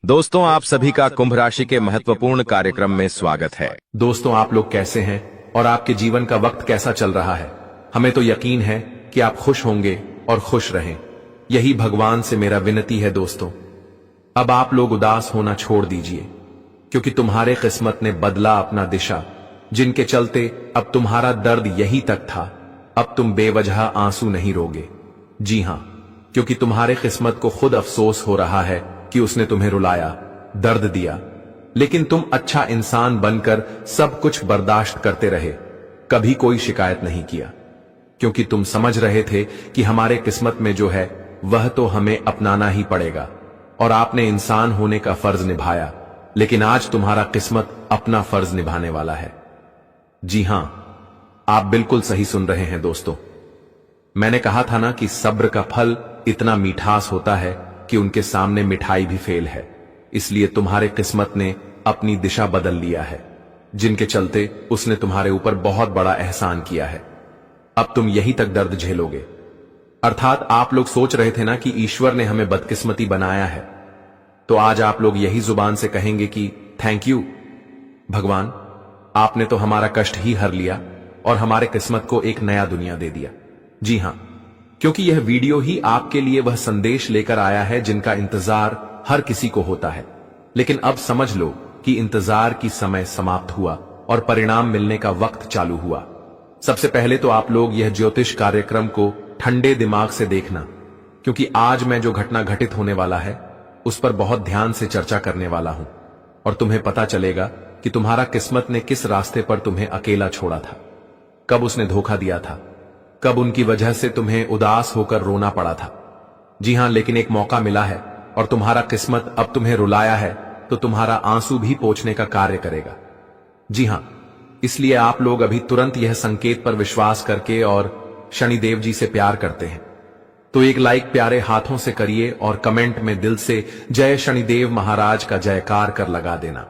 दोस्तों, आप सभी का कुंभ राशि के महत्वपूर्ण कार्यक्रम में स्वागत है। दोस्तों, आप लोग कैसे हैं और आपके जीवन का वक्त कैसा चल रहा है? हमें तो यकीन है कि आप खुश होंगे और खुश रहें। यही भगवान से मेरा विनती है। दोस्तों, अब आप लोग उदास होना छोड़ दीजिए, क्योंकि तुम्हारे किस्मत ने बदला अपना दिशा, जिनके चलते अब तुम्हारा दर्द यही तक था। अब तुम बेवजह आंसू नहीं रोगे। जी हां, क्योंकि तुम्हारे किस्मत को खुद अफसोस हो रहा है कि उसने तुम्हें रुलाया, दर्द दिया, लेकिन तुम अच्छा इंसान बनकर सब कुछ बर्दाश्त करते रहे, कभी कोई शिकायत नहीं किया, क्योंकि तुम समझ रहे थे कि हमारे किस्मत में जो है वह तो हमें अपनाना ही पड़ेगा। और आपने इंसान होने का फर्ज निभाया, लेकिन आज तुम्हारा किस्मत अपना फर्ज निभाने वाला है। जी हां, आप बिल्कुल सही सुन रहे हैं। दोस्तों, मैंने कहा था ना कि सब्र का फल इतना मीठास होता है कि उनके सामने मिठाई भी फेल है। इसलिए तुम्हारे किस्मत ने अपनी दिशा बदल लिया है, जिनके चलते उसने तुम्हारे ऊपर बहुत बड़ा एहसान किया है। अब तुम यही तक दर्द झेलोगे। अर्थात आप लोग सोच रहे थे ना कि ईश्वर ने हमें बदकिस्मती बनाया है, तो आज आप लोग यही जुबान से कहेंगे कि थैंक यू भगवान, आपने तो हमारा कष्ट ही हर लिया और हमारे किस्मत को एक नया दुनिया दे दिया। जी हां, क्योंकि यह वीडियो ही आपके लिए वह संदेश लेकर आया है जिनका इंतजार हर किसी को होता है। लेकिन अब समझ लो कि इंतजार की समय समाप्त हुआ और परिणाम मिलने का वक्त चालू हुआ। सबसे पहले तो आप लोग यह ज्योतिष कार्यक्रम को ठंडे दिमाग से देखना, क्योंकि आज मैं जो घटना घटित होने वाला है उस पर बहुत ध्यान से चर्चा करने वाला हूं, और तुम्हें पता चलेगा कि तुम्हारा किस्मत ने किस रास्ते पर तुम्हें अकेला छोड़ा था, कब उसने धोखा दिया था, कब उनकी वजह से तुम्हें उदास होकर रोना पड़ा था। जी हां, लेकिन एक मौका मिला है और तुम्हारा किस्मत अब तुम्हें रुलाया है तो तुम्हारा आंसू भी पोंछने का कार्य करेगा। जी हां, इसलिए आप लोग अभी तुरंत यह संकेत पर विश्वास करके और शनिदेव जी से प्यार करते हैं तो एक लाइक प्यारे हाथों से करिए और कमेंट में दिल से जय शनिदेव महाराज का जयकार कर लगा देना।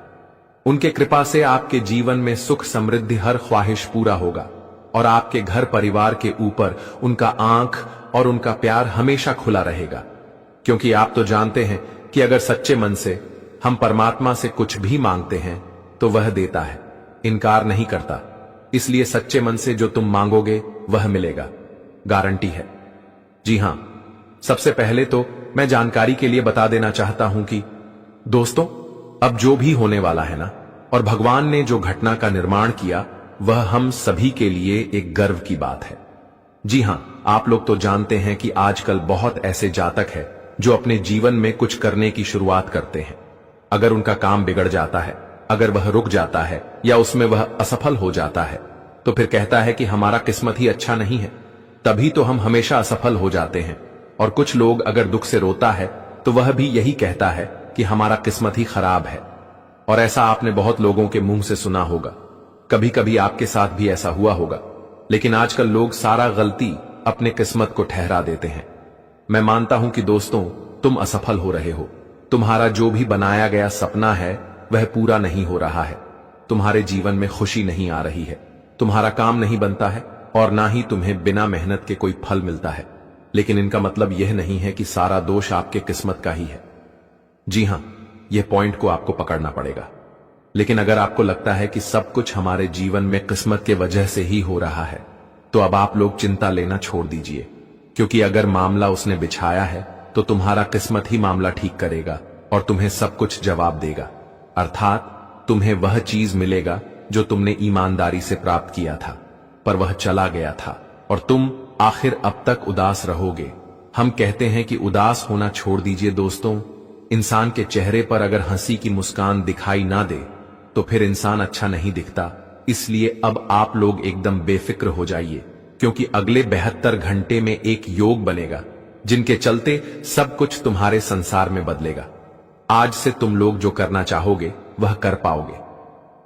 उनके कृपा से आपके जीवन में सुख समृद्धि हर ख्वाहिश पूरा होगा और आपके घर परिवार के ऊपर उनका आंख और उनका प्यार हमेशा खुला रहेगा। क्योंकि आप तो जानते हैं कि अगर सच्चे मन से हम परमात्मा से कुछ भी मांगते हैं तो वह देता है, इनकार नहीं करता। इसलिए सच्चे मन से जो तुम मांगोगे वह मिलेगा, गारंटी है। जी हां, सबसे पहले तो मैं जानकारी के लिए बता देना चाहता हूं कि दोस्तों, अब जो भी होने वाला है ना, और भगवान ने जो घटना का निर्माण किया वह हम सभी के लिए एक गर्व की बात है। जी हां, आप लोग तो जानते हैं कि आजकल बहुत ऐसे जातक हैं जो अपने जीवन में कुछ करने की शुरुआत करते हैं। अगर उनका काम बिगड़ जाता है, अगर वह रुक जाता है या उसमें वह असफल हो जाता है, तो फिर कहता है कि हमारा किस्मत ही अच्छा नहीं है, तभी तो हम हमेशा असफल हो जाते हैं। और कुछ लोग अगर दुख से रोता है तो वह भी यही कहता है कि हमारा किस्मत ही खराब है। और ऐसा आपने बहुत लोगों के मुंह से सुना होगा, कभी कभी आपके साथ भी ऐसा हुआ होगा। लेकिन आजकल लोग सारा गलती अपने किस्मत को ठहरा देते हैं। मैं मानता हूं कि दोस्तों, तुम असफल हो रहे हो। तुम्हारा जो भी बनाया गया सपना है वह पूरा नहीं हो रहा है। तुम्हारे जीवन में खुशी नहीं आ रही है, तुम्हारा काम नहीं बनता है और ना ही तुम्हें बिना मेहनत के कोई फल मिलता है। लेकिन इनका मतलब यह नहीं है कि सारा दोष आपके किस्मत का ही है। जी हां, यह पॉइंट को आपको पकड़ना पड़ेगा। लेकिन अगर आपको लगता है कि सब कुछ हमारे जीवन में किस्मत के वजह से ही हो रहा है, तो अब आप लोग चिंता लेना छोड़ दीजिए, क्योंकि अगर मामला उसने बिछाया है तो तुम्हारा किस्मत ही मामला ठीक करेगा और तुम्हें सब कुछ जवाब देगा। अर्थात तुम्हें वह चीज मिलेगा जो तुमने ईमानदारी से प्राप्त किया था, पर वह चला गया था और तुम आखिर अब तक उदास रहोगे। हम कहते हैं कि उदास होना छोड़ दीजिए। दोस्तों, इंसान के चेहरे पर अगर हंसी की मुस्कान दिखाई ना दे तो फिर इंसान अच्छा नहीं दिखता। इसलिए अब आप लोग एकदम बेफिक्र हो जाइए, क्योंकि अगले 72 घंटे में एक योग बनेगा जिनके चलते सब कुछ तुम्हारे संसार में बदलेगा। आज से तुम लोग जो करना चाहोगे वह कर पाओगे।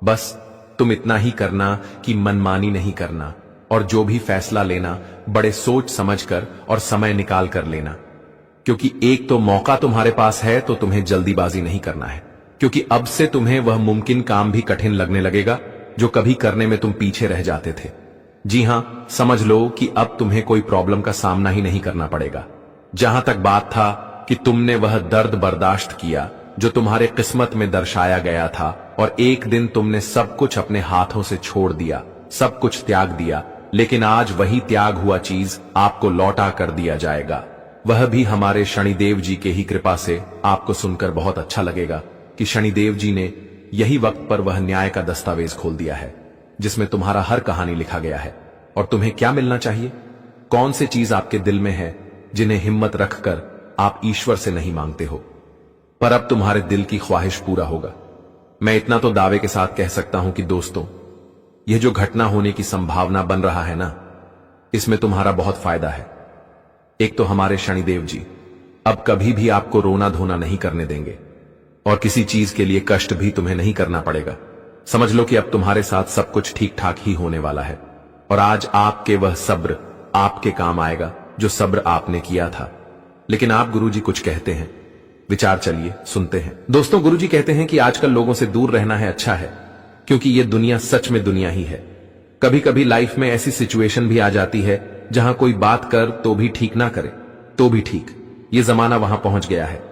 बस तुम इतना ही करना कि मनमानी नहीं करना, और जो भी फैसला लेना बड़े सोच समझकर और समय निकाल कर लेना। क्योंकि एक तो मौका तुम्हारे पास है तो तुम्हें जल्दीबाजी नहीं करना है, क्योंकि अब से तुम्हें वह मुमकिन काम भी कठिन लगने लगेगा जो कभी करने में तुम पीछे रह जाते थे। जी हां, समझ लो कि अब तुम्हें कोई प्रॉब्लम का सामना ही नहीं करना पड़ेगा। जहां तक बात था कि तुमने वह दर्द बर्दाश्त किया जो तुम्हारे किस्मत में दर्शाया गया था, और एक दिन तुमने सब कुछ अपने हाथों से छोड़ दिया, सब कुछ त्याग दिया, लेकिन आज वही त्याग हुआ चीज आपको लौटा कर दिया जाएगा, वह भी हमारे शनिदेव जी के ही कृपा से। आपको सुनकर बहुत अच्छा लगेगा कि शनिदेव जी ने यही वक्त पर वह न्याय का दस्तावेज खोल दिया है, जिसमें तुम्हारा हर कहानी लिखा गया है। और तुम्हें क्या मिलना चाहिए, कौन सी चीज आपके दिल में है जिन्हें हिम्मत रखकर आप ईश्वर से नहीं मांगते हो, पर अब तुम्हारे दिल की ख्वाहिश पूरा होगा। मैं इतना तो दावे के साथ कह सकता हूं कि दोस्तों, यह जो घटना होने की संभावना बन रहा है ना, इसमें तुम्हारा बहुत फायदा है। एक तो हमारे शनिदेव जी अब कभी भी आपको रोना धोना नहीं करने देंगे, और किसी चीज के लिए कष्ट भी तुम्हें नहीं करना पड़ेगा। समझ लो कि अब तुम्हारे साथ सब कुछ ठीक ठाक ही होने वाला है, और आज आपके वह सब्र आपके काम आएगा जो सब्र आपने किया था। लेकिन आप गुरुजी कुछ कहते हैं, विचार चलिए सुनते हैं। दोस्तों, गुरुजी कहते हैं कि आजकल लोगों से दूर रहना है अच्छा है, क्योंकि यह दुनिया सच में दुनिया ही है। कभी कभी लाइफ में ऐसी सिचुएशन भी आ जाती है जहां कोई बात कर तो भी ठीक ना करे तो भी ठीक। ये जमाना वहां पहुंच गया है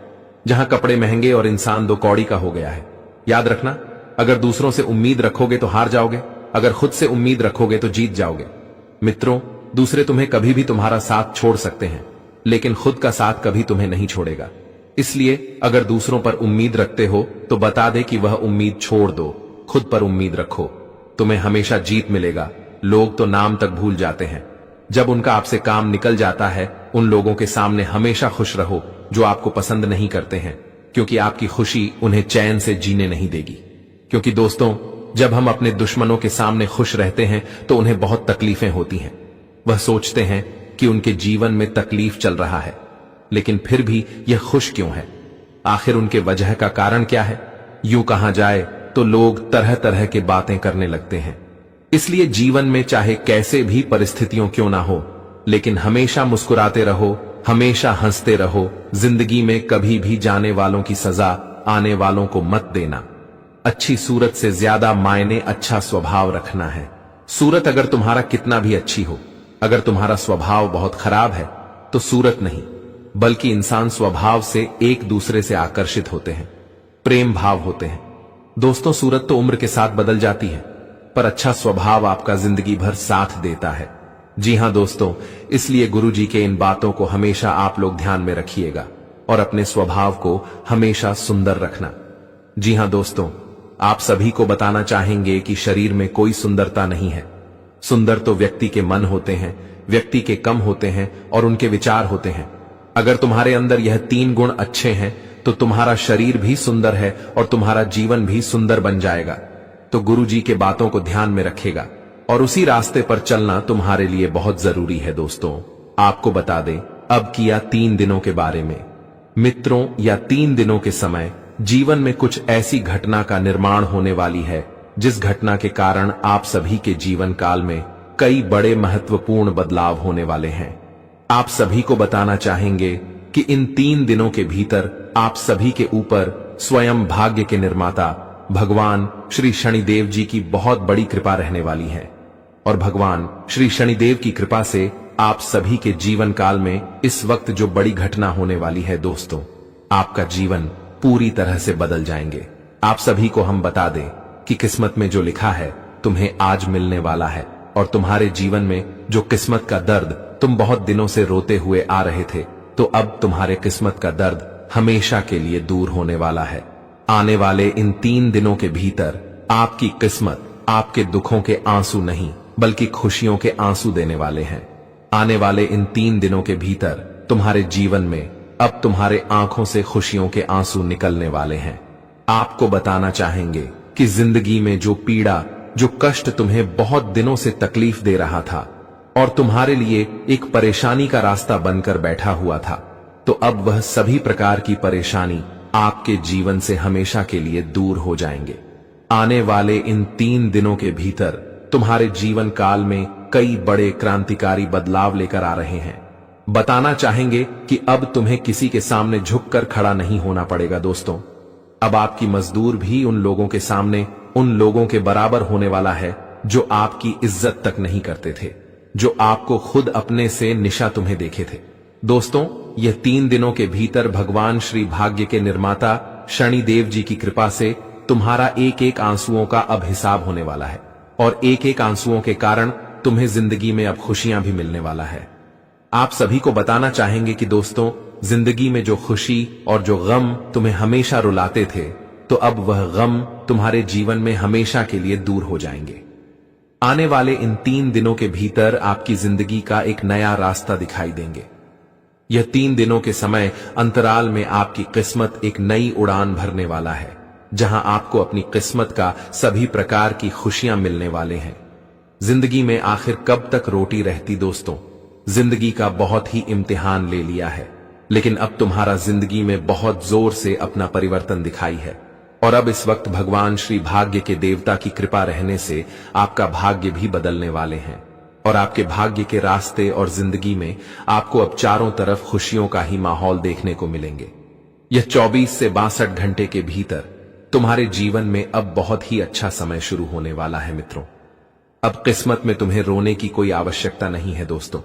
जहां कपड़े महंगे और इंसान दो कौड़ी का हो गया है। याद रखना, अगर दूसरों से उम्मीद रखोगे तो हार जाओगे, अगर खुद से उम्मीद रखोगे तो जीत जाओगे। मित्रों, दूसरे तुम्हें कभी भी तुम्हारा साथ छोड़ सकते हैं, लेकिन खुद का साथ कभी तुम्हें नहीं छोड़ेगा। इसलिए अगर दूसरों पर उम्मीद रखते हो तो बता दे कि वह उम्मीद छोड़ दो, खुद पर उम्मीद रखो, तुम्हें हमेशा जीत मिलेगा। लोग तो नाम तक भूल जाते हैं, जब उनका आपसे काम निकल जाता है। उन लोगों के सामने हमेशा खुश रहो जो आपको पसंद नहीं करते हैं, क्योंकि आपकी खुशी उन्हें चैन से जीने नहीं देगी। क्योंकि दोस्तों, जब हम अपने दुश्मनों के सामने खुश रहते हैं तो उन्हें बहुत तकलीफें होती हैं। वह सोचते हैं कि उनके जीवन में तकलीफ चल रहा है, लेकिन फिर भी यह खुश क्यों है? आखिर उनके वजह का कारण क्या है? यूं कहा जाए तो लोग तरह तरह के बातें करने लगते हैं। इसलिए जीवन में चाहे कैसे भी परिस्थितियों क्यों ना हो, लेकिन हमेशा मुस्कुराते रहो, हमेशा हंसते रहो। जिंदगी में कभी भी जाने वालों की सजा आने वालों को मत देना। अच्छी सूरत से ज्यादा मायने अच्छा स्वभाव रखना है। सूरत अगर तुम्हारा कितना भी अच्छी हो, अगर तुम्हारा स्वभाव बहुत खराब है तो सूरत नहीं, बल्कि इंसान स्वभाव से एक दूसरे से आकर्षित होते हैं, प्रेम भाव होते हैं। दोस्तों, सूरत तो उम्र के साथ बदल जाती है, पर अच्छा स्वभाव आपका जिंदगी भर साथ देता है। जी हां दोस्तों, इसलिए गुरुजी के इन बातों को हमेशा आप लोग ध्यान में रखिएगा और अपने स्वभाव को हमेशा सुंदर रखना। जी हां दोस्तों, आप सभी को बताना चाहेंगे कि शरीर में कोई सुंदरता नहीं है। सुंदर तो व्यक्ति के मन होते हैं, व्यक्ति के कम होते हैं और उनके विचार होते हैं। अगर तुम्हारे अंदर यह 3 गुण अच्छे हैं तो तुम्हारा शरीर भी सुंदर है और तुम्हारा जीवन भी सुंदर बन जाएगा। तो गुरुजी के बातों को ध्यान में रखेगा और उसी रास्ते पर चलना तुम्हारे लिए बहुत जरूरी है। दोस्तों, आपको बता दें अब किया 3 दिनों के बारे में। मित्रों, या 3 दिनों के समय जीवन में कुछ ऐसी घटना का निर्माण होने वाली है जिस घटना के कारण आप सभी के जीवन काल में कई बड़े महत्वपूर्ण बदलाव होने वाले हैं। आप सभी को बताना चाहेंगे कि इन 3 दिनों के भीतर आप सभी के ऊपर स्वयं भाग्य के निर्माता भगवान श्री शनिदेव जी की बहुत बड़ी कृपा रहने वाली है। और भगवान श्री शनिदेव की कृपा से आप सभी के जीवन काल में इस वक्त जो बड़ी घटना होने वाली है दोस्तों, आपका जीवन पूरी तरह से बदल जाएंगे। आप सभी को हम बता दें कि किस्मत में जो लिखा है तुम्हें आज मिलने वाला है, और तुम्हारे जीवन में जो किस्मत का दर्द तुम बहुत दिनों से रोते हुए आ रहे थे, तो अब तुम्हारे किस्मत का दर्द हमेशा के लिए दूर होने वाला है। आने वाले इन 3 दिनों के भीतर आपकी किस्मत आपके दुखों के आंसू नहीं बल्कि खुशियों के आंसू देने वाले हैं। आने वाले इन 3 दिनों के भीतर तुम्हारे जीवन में अब तुम्हारे आंखों से खुशियों के आंसू निकलने वाले हैं। आपको बताना चाहेंगे कि जिंदगी में जो पीड़ा, जो कष्ट तुम्हें बहुत दिनों से तकलीफ दे रहा था और तुम्हारे लिए एक परेशानी का रास्ता बनकर बैठा हुआ था, तो अब वह सभी प्रकार की परेशानी आपके जीवन से हमेशा के लिए दूर हो जाएंगे। आने वाले इन 3 दिनों के भीतर तुम्हारे जीवन काल में कई बड़े क्रांतिकारी बदलाव लेकर आ रहे हैं। बताना चाहेंगे कि अब तुम्हें किसी के सामने झुककर खड़ा नहीं होना पड़ेगा। दोस्तों, अब आपकी मजदूर भी उन लोगों के सामने उन लोगों के बराबर होने वाला है जो आपकी इज्जत तक नहीं करते थे, जो आपको खुद अपने से निशा तुम्हें देखे थे। दोस्तों, यह 3 दिनों के भीतर भगवान श्री भाग्य के निर्माता शनिदेव जी की कृपा से तुम्हारा एक एक आंसुओं का अब हिसाब होने वाला है और एक एक आंसुओं के कारण तुम्हें जिंदगी में अब खुशियां भी मिलने वाला है। आप सभी को बताना चाहेंगे कि दोस्तों, जिंदगी में जो खुशी और जो गम तुम्हें हमेशा रुलाते थे, तो अब वह गम तुम्हारे जीवन में हमेशा के लिए दूर हो जाएंगे। आने वाले इन 3 दिनों के भीतर आपकी जिंदगी का एक नया रास्ता दिखाई देंगे। यह 3 दिनों के समय अंतराल में आपकी किस्मत एक नई उड़ान भरने वाला है, जहां आपको अपनी किस्मत का सभी प्रकार की खुशियां मिलने वाले हैं। जिंदगी में आखिर कब तक रोटी रहती दोस्तों? जिंदगी का बहुत ही इम्तिहान ले लिया है, लेकिन अब तुम्हारा जिंदगी में बहुत जोर से अपना परिवर्तन दिखाई है और अब इस वक्त भगवान श्री भाग्य के देवता की कृपा रहने से आपका भाग्य भी बदलने वाले हैं और आपके भाग्य के रास्ते और जिंदगी में आपको अब चारों तरफ खुशियों का ही माहौल देखने को मिलेंगे। यह 24 से 62 घंटे के भीतर तुम्हारे जीवन में अब बहुत ही अच्छा समय शुरू होने वाला है मित्रों। अब किस्मत में तुम्हें रोने की कोई आवश्यकता नहीं है दोस्तों।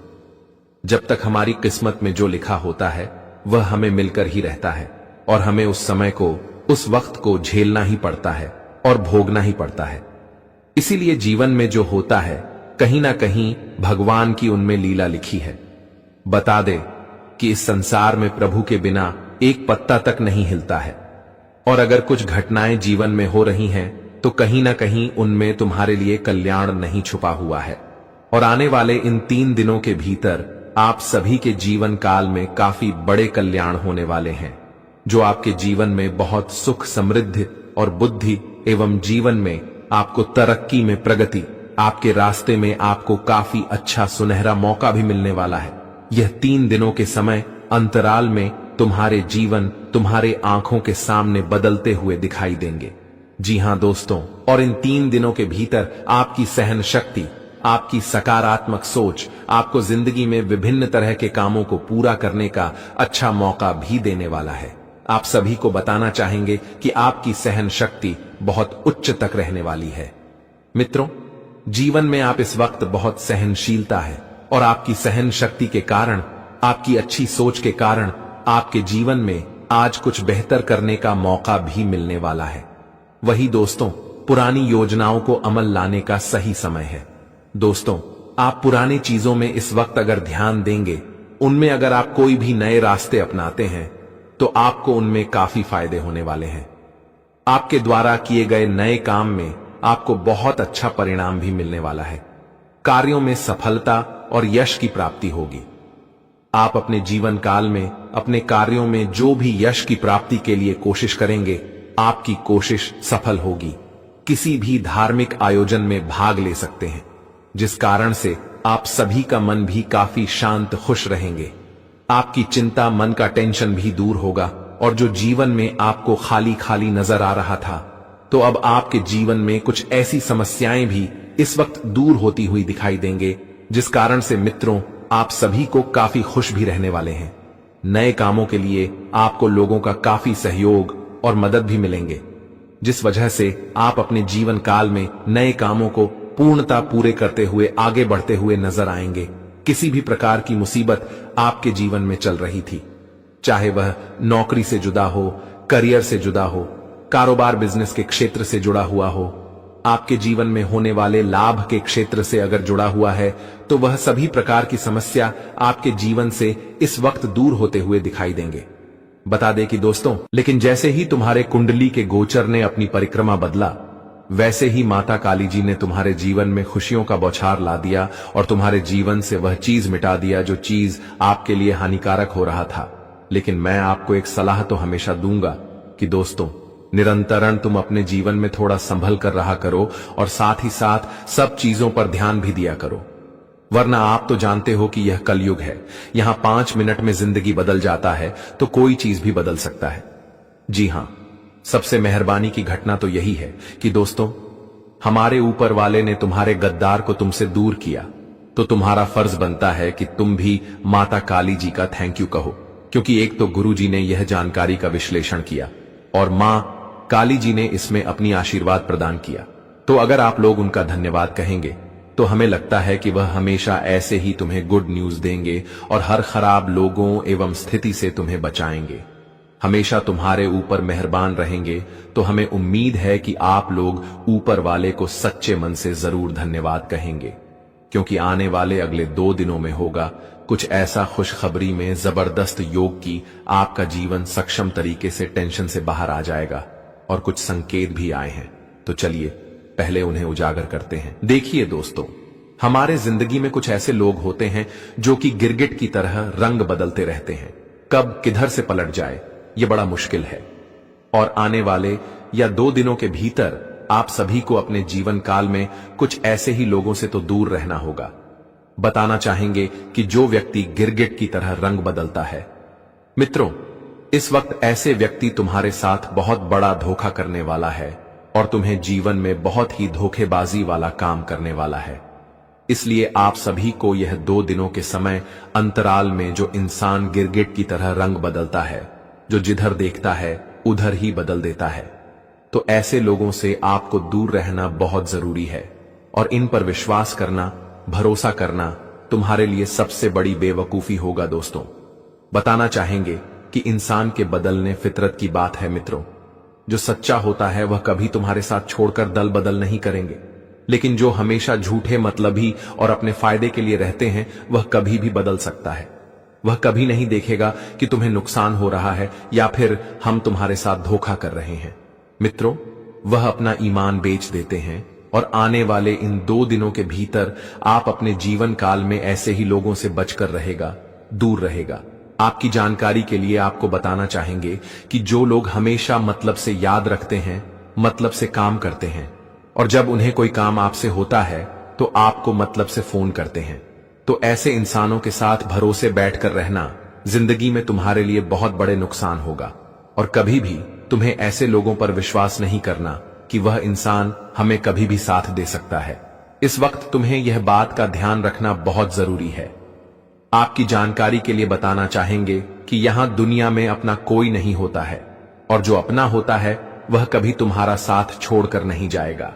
जब तक हमारी किस्मत में जो लिखा होता है वह हमें मिलकर ही रहता है और हमें उस समय को, उस वक्त को झेलना ही पड़ता है और भोगना ही पड़ता है। इसीलिए जीवन में जो होता है कहीं ना कहीं भगवान की उनमें लीला लिखी है। बता दे कि इस संसार में प्रभु के बिना एक पत्ता तक नहीं हिलता है और अगर कुछ घटनाएं जीवन में हो रही हैं तो कहीं ना कहीं उनमें तुम्हारे लिए कल्याण नहीं छुपा हुआ है। और आने वाले इन 3 दिनों के भीतर आप सभी के जीवन काल में काफी बड़े कल्याण होने वाले हैं, जो आपके जीवन में बहुत सुख, समृद्धि और बुद्धि एवं जीवन में आपको तरक्की में प्रगति, आपके रास्ते में आपको काफी अच्छा सुनहरा मौका भी मिलने वाला है। यह 3 दिनों के समय अंतराल में तुम्हारे जीवन तुम्हारे आंखों के सामने बदलते हुए दिखाई देंगे। जी हां दोस्तों, और इन 3 दिनों के भीतर आपकी सहन शक्ति, आपकी सकारात्मक सोच आपको जिंदगी में विभिन्न तरह के कामों को पूरा करने का अच्छा मौका भी देने वाला है। आप सभी को बताना चाहेंगे कि आपकी सहन शक्ति बहुत उच्च तक रहने वाली है। मित्रों, जीवन में आप इस वक्त बहुत सहनशीलता है और आपकी सहन शक्ति के कारण, आपकी अच्छी सोच के कारण आपके जीवन में आज कुछ बेहतर करने का मौका भी मिलने वाला है। वही दोस्तों, पुरानी योजनाओं को अमल लाने का सही समय है। दोस्तों, आप पुरानी चीजों में इस वक्त अगर ध्यान देंगे, उनमें अगर आप कोई भी नए रास्ते अपनाते हैं तो आपको उनमें काफी फायदे होने वाले हैं। आपके द्वारा किए गए नए काम में आपको बहुत अच्छा परिणाम भी मिलने वाला है। कार्यों में सफलता और यश की प्राप्ति होगी। आप अपने जीवन काल में अपने कार्यों में जो भी यश की प्राप्ति के लिए कोशिश करेंगे, आपकी कोशिश सफल होगी। किसी भी धार्मिक आयोजन में भाग ले सकते हैं, जिस कारण से आप सभी का मन भी काफी शांत, खुश रहेंगे। आपकी चिंता, मन का टेंशन भी दूर होगा और जो जीवन में आपको खाली खाली नजर आ रहा था, तो अब आपके जीवन में कुछ ऐसी समस्याएं भी इस वक्त दूर होती हुई दिखाई देंगे, जिस कारण से मित्रों आप सभी को काफी खुश भी रहने वाले हैं। नए कामों के लिए आपको लोगों का काफी सहयोग और मदद भी मिलेंगे, जिस वजह से आप अपने जीवन काल में नए कामों को पूर्णता पूरे करते हुए आगे बढ़ते हुए नजर आएंगे। किसी भी प्रकार की मुसीबत आपके जीवन में चल रही थी, चाहे वह नौकरी से जुड़ा हो, करियर से जुड़ा हो, कारोबार बिजनेस के क्षेत्र से जुड़ा हुआ हो, आपके जीवन में होने वाले लाभ के क्षेत्र से अगर जुड़ा हुआ है, तो वह सभी प्रकार की समस्या आपके जीवन से इस वक्त दूर होते हुए दिखाई देंगे। बता दें कि दोस्तों, लेकिन जैसे ही तुम्हारे कुंडली के गोचर ने अपनी परिक्रमा बदला, वैसे ही माता काली जी ने तुम्हारे जीवन में खुशियों का बौछार ला दिया और तुम्हारे जीवन से वह चीज मिटा दिया जो चीज आपके लिए हानिकारक हो रहा था। लेकिन मैं आपको एक सलाह तो हमेशा दूंगा कि दोस्तों, निरंतरण तुम अपने जीवन में थोड़ा संभल कर रहा करो और साथ ही साथ सब चीजों पर ध्यान भी दिया करो, वरना आप तो जानते हो कि यह कलयुग है। यहां 5 मिनट में जिंदगी बदल जाता है तो कोई चीज भी बदल सकता है। जी हां, सबसे मेहरबानी की घटना तो यही है कि दोस्तों, हमारे ऊपर वाले ने तुम्हारे गद्दार को तुमसे दूर किया, तो तुम्हारा फर्ज बनता है कि तुम भी माता काली जी का थैंक यू कहो, क्योंकि एक तो गुरु जी ने यह जानकारी का विश्लेषण किया और मां काली जी ने इसमें अपनी आशीर्वाद प्रदान किया। तो अगर आप लोग उनका धन्यवाद कहेंगे तो हमें लगता है कि वह हमेशा ऐसे ही तुम्हें गुड न्यूज देंगे और हर खराब लोगों एवं स्थिति से तुम्हें बचाएंगे। हमेशा तुम्हारे ऊपर मेहरबान रहेंगे, तो हमें उम्मीद है कि आप लोग ऊपर वाले को सच्चे मन से जरूर धन्यवाद कहेंगे, क्योंकि आने वाले अगले 2 दिनों में होगा कुछ ऐसा खुशखबरी में जबरदस्त योग की आपका जीवन सक्षम तरीके से टेंशन से बाहर आ जाएगा। और कुछ संकेत भी आए हैं, तो चलिए पहले उन्हें उजागर करते हैं। देखिए दोस्तों, हमारे जिंदगी में कुछ ऐसे लोग होते हैं जो कि गिरगिट की तरह रंग बदलते रहते हैं। कब किधर से पलट जाए ये बड़ा मुश्किल है। और आने वाले या 2 दिनों के भीतर आप सभी को अपने जीवन काल में कुछ ऐसे ही लोगों से तो दूर रहना होगा। बताना चाहेंगे कि जो व्यक्ति गिरगिट की तरह रंग बदलता है। मित्रों, इस वक्त ऐसे व्यक्ति तुम्हारे साथ बहुत बड़ा धोखा करने वाला है और तुम्हें जीवन में बहुत ही धोखेबाजी वाला काम करने वाला है। इसलिए आप सभी को यह 2 दिनों के समय अंतराल में जो इंसान गिरगिट की तरह रंग बदलता है, जो जिधर देखता है उधर ही बदल देता है, तो ऐसे लोगों से आपको दूर रहना बहुत जरूरी है। और इन पर विश्वास करना, भरोसा करना तुम्हारे लिए सबसे बड़ी बेवकूफी होगा। दोस्तों, बताना चाहेंगे कि इंसान के बदलने फितरत की बात है। मित्रों, जो सच्चा होता है वह कभी तुम्हारे साथ छोड़कर दल बदल नहीं करेंगे, लेकिन जो हमेशा झूठे मतलबी और अपने फायदे के लिए रहते हैं वह कभी भी बदल सकता है। वह कभी नहीं देखेगा कि तुम्हें नुकसान हो रहा है या फिर हम तुम्हारे साथ धोखा कर रहे हैं। मित्रों, वह अपना ईमान बेच देते हैं और आने वाले इन 2 दिनों के भीतर आप अपने जीवन काल में ऐसे ही लोगों से बचकर रहेगा, दूर रहेगा। आपकी जानकारी के लिए आपको बताना चाहेंगे कि जो लोग हमेशा मतलब से याद रखते हैं, मतलब से काम करते हैं, और जब उन्हें कोई काम आपसे होता है तो आपको मतलब से फोन करते हैं, तो ऐसे इंसानों के साथ भरोसे बैठकर रहना जिंदगी में तुम्हारे लिए बहुत बड़े नुकसान होगा। और कभी भी तुम्हें ऐसे लोगों पर विश्वास नहीं करना कि वह इंसान हमें कभी भी साथ दे सकता है। इस वक्त तुम्हें यह बात का ध्यान रखना बहुत जरूरी है। आपकी जानकारी के लिए बताना चाहेंगे कि यहां दुनिया में अपना कोई नहीं होता है, और जो अपना होता है वह कभी तुम्हारा साथ छोड़कर नहीं जाएगा।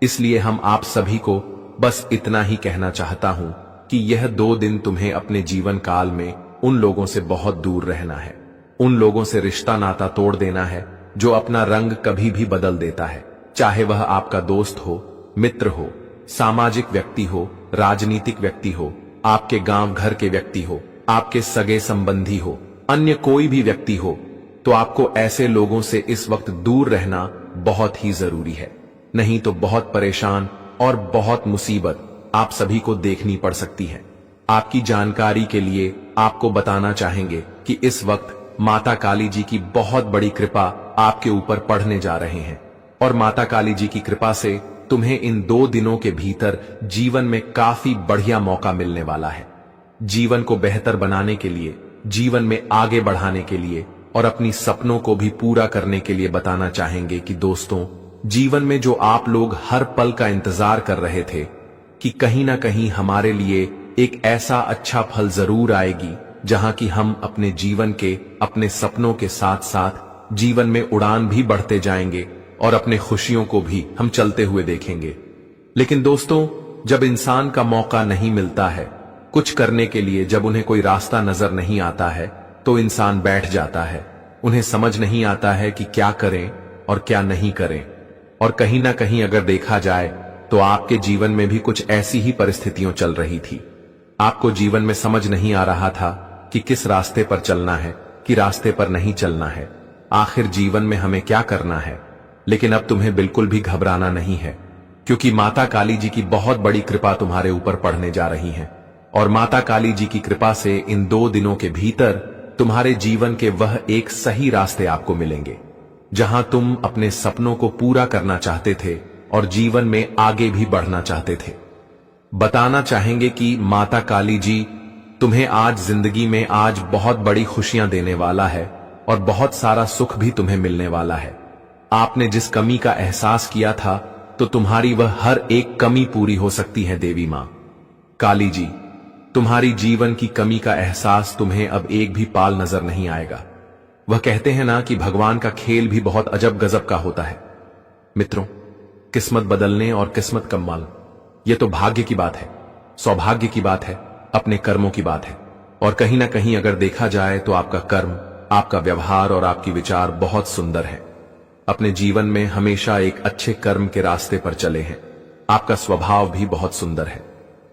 इसलिए हम आप सभी को बस इतना ही कहना चाहता हूं कि यह 2 दिन तुम्हें अपने जीवन काल में उन लोगों से बहुत दूर रहना है, उन लोगों से रिश्ता नाता तोड़ देना है जो अपना रंग कभी भी बदल देता है, चाहे वह आपका दोस्त हो, मित्र हो, सामाजिक व्यक्ति हो, राजनीतिक व्यक्ति हो, आपके गांव घर के व्यक्ति हो, आपके सगे संबंधी हो, अन्य कोई भी व्यक्ति हो, तो आपको ऐसे लोगों से इस वक्त दूर रहना बहुत ही जरूरी है। नहीं तो बहुत परेशान और बहुत मुसीबत आप सभी को देखनी पड़ सकती है। आपकी जानकारी के लिए आपको बताना चाहेंगे कि इस वक्त माता काली जी की बहुत बड़ी कृपा आपके ऊपर पड़ने जा रहे हैं, और माता काली जी की कृपा से तुम्हें इन 2 दिनों के भीतर जीवन में काफी बढ़िया मौका मिलने वाला है। जीवन को बेहतर बनाने के लिए, जीवन में आगे बढ़ाने के लिए और अपनी सपनों को भी पूरा करने के लिए बताना चाहेंगे कि दोस्तों, जीवन में जो आप लोग हर पल का इंतजार कर रहे थे कि कहीं ना कहीं हमारे लिए एक ऐसा अच्छा फल जरूर आएगी जहां कि हम अपने जीवन के, अपने सपनों के साथ साथ जीवन में उड़ान भी बढ़ते जाएंगे और अपने खुशियों को भी हम चलते हुए देखेंगे। लेकिन दोस्तों, जब इंसान का मौका नहीं मिलता है कुछ करने के लिए, जब उन्हें कोई रास्ता नजर नहीं आता है, तो इंसान बैठ जाता है। उन्हें समझ नहीं आता है कि क्या करें और क्या नहीं करें। और कहीं ना कहीं अगर देखा जाए तो आपके जीवन में भी कुछ ऐसी ही परिस्थितियां चल रही थी। आपको जीवन में समझ नहीं आ रहा था कि किस रास्ते पर चलना है, कि रास्ते पर नहीं चलना है, आखिर जीवन में हमें क्या करना है। लेकिन अब तुम्हें बिल्कुल भी घबराना नहीं है, क्योंकि माता काली जी की बहुत बड़ी कृपा तुम्हारे ऊपर पड़ने जा रही है। और माता काली जी की कृपा से इन 2 दिनों के भीतर तुम्हारे जीवन के वह एक सही रास्ते आपको मिलेंगे, जहां तुम अपने सपनों को पूरा करना चाहते थे और जीवन में आगे भी बढ़ना चाहते थे। बताना चाहेंगे कि माता काली जी तुम्हें आज जिंदगी में आज बहुत बड़ी खुशियां देने वाला है और बहुत सारा सुख भी तुम्हें मिलने वाला है। आपने जिस कमी का एहसास किया था, तो तुम्हारी वह हर एक कमी पूरी हो सकती है। देवी मां काली जी, तुम्हारी जीवन की कमी का एहसास तुम्हें अब एक भी पाल नजर नहीं आएगा। वह कहते हैं ना कि भगवान का खेल भी बहुत अजब गजब का होता है। मित्रों, किस्मत बदलने और किस्मत कमाल, यह तो भाग्य की बात है, सौभाग्य की बात है, अपने कर्मों की बात है। और कहीं ना कहीं अगर देखा जाए तो आपका कर्म, आपका व्यवहार और आपकी विचार बहुत सुंदर है। अपने जीवन में हमेशा एक अच्छे कर्म के रास्ते पर चले हैं। आपका स्वभाव भी बहुत सुंदर है।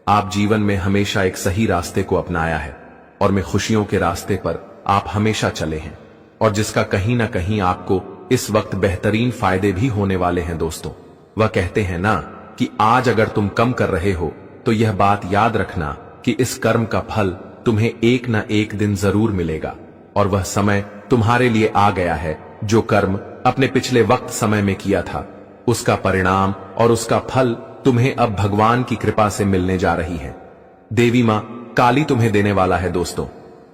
आप जीवन में हमेशा एक सही रास्ते को अपनाया है और मैं खुशियों के रास्ते पर आप हमेशा चले हैं, और जिसका कहीं ना कहीं आपको इस वक्त बेहतरीन फायदे भी होने वाले हैं दोस्तों। वह कहते हैं ना कि आज अगर तुम कम कर रहे हो तो यह बात याद रखना कि इस कर्म का फल तुम्हें एक ना एक दिन जरूर मिलेगा, और वह समय तुम्हारे लिए आ गया है। जो कर्म अपने पिछले वक्त समय में किया था, उसका परिणाम और उसका फल तुम्हें अब भगवान की कृपा से मिलने जा रही है। देवी मां काली तुम्हें देने वाला है दोस्तों।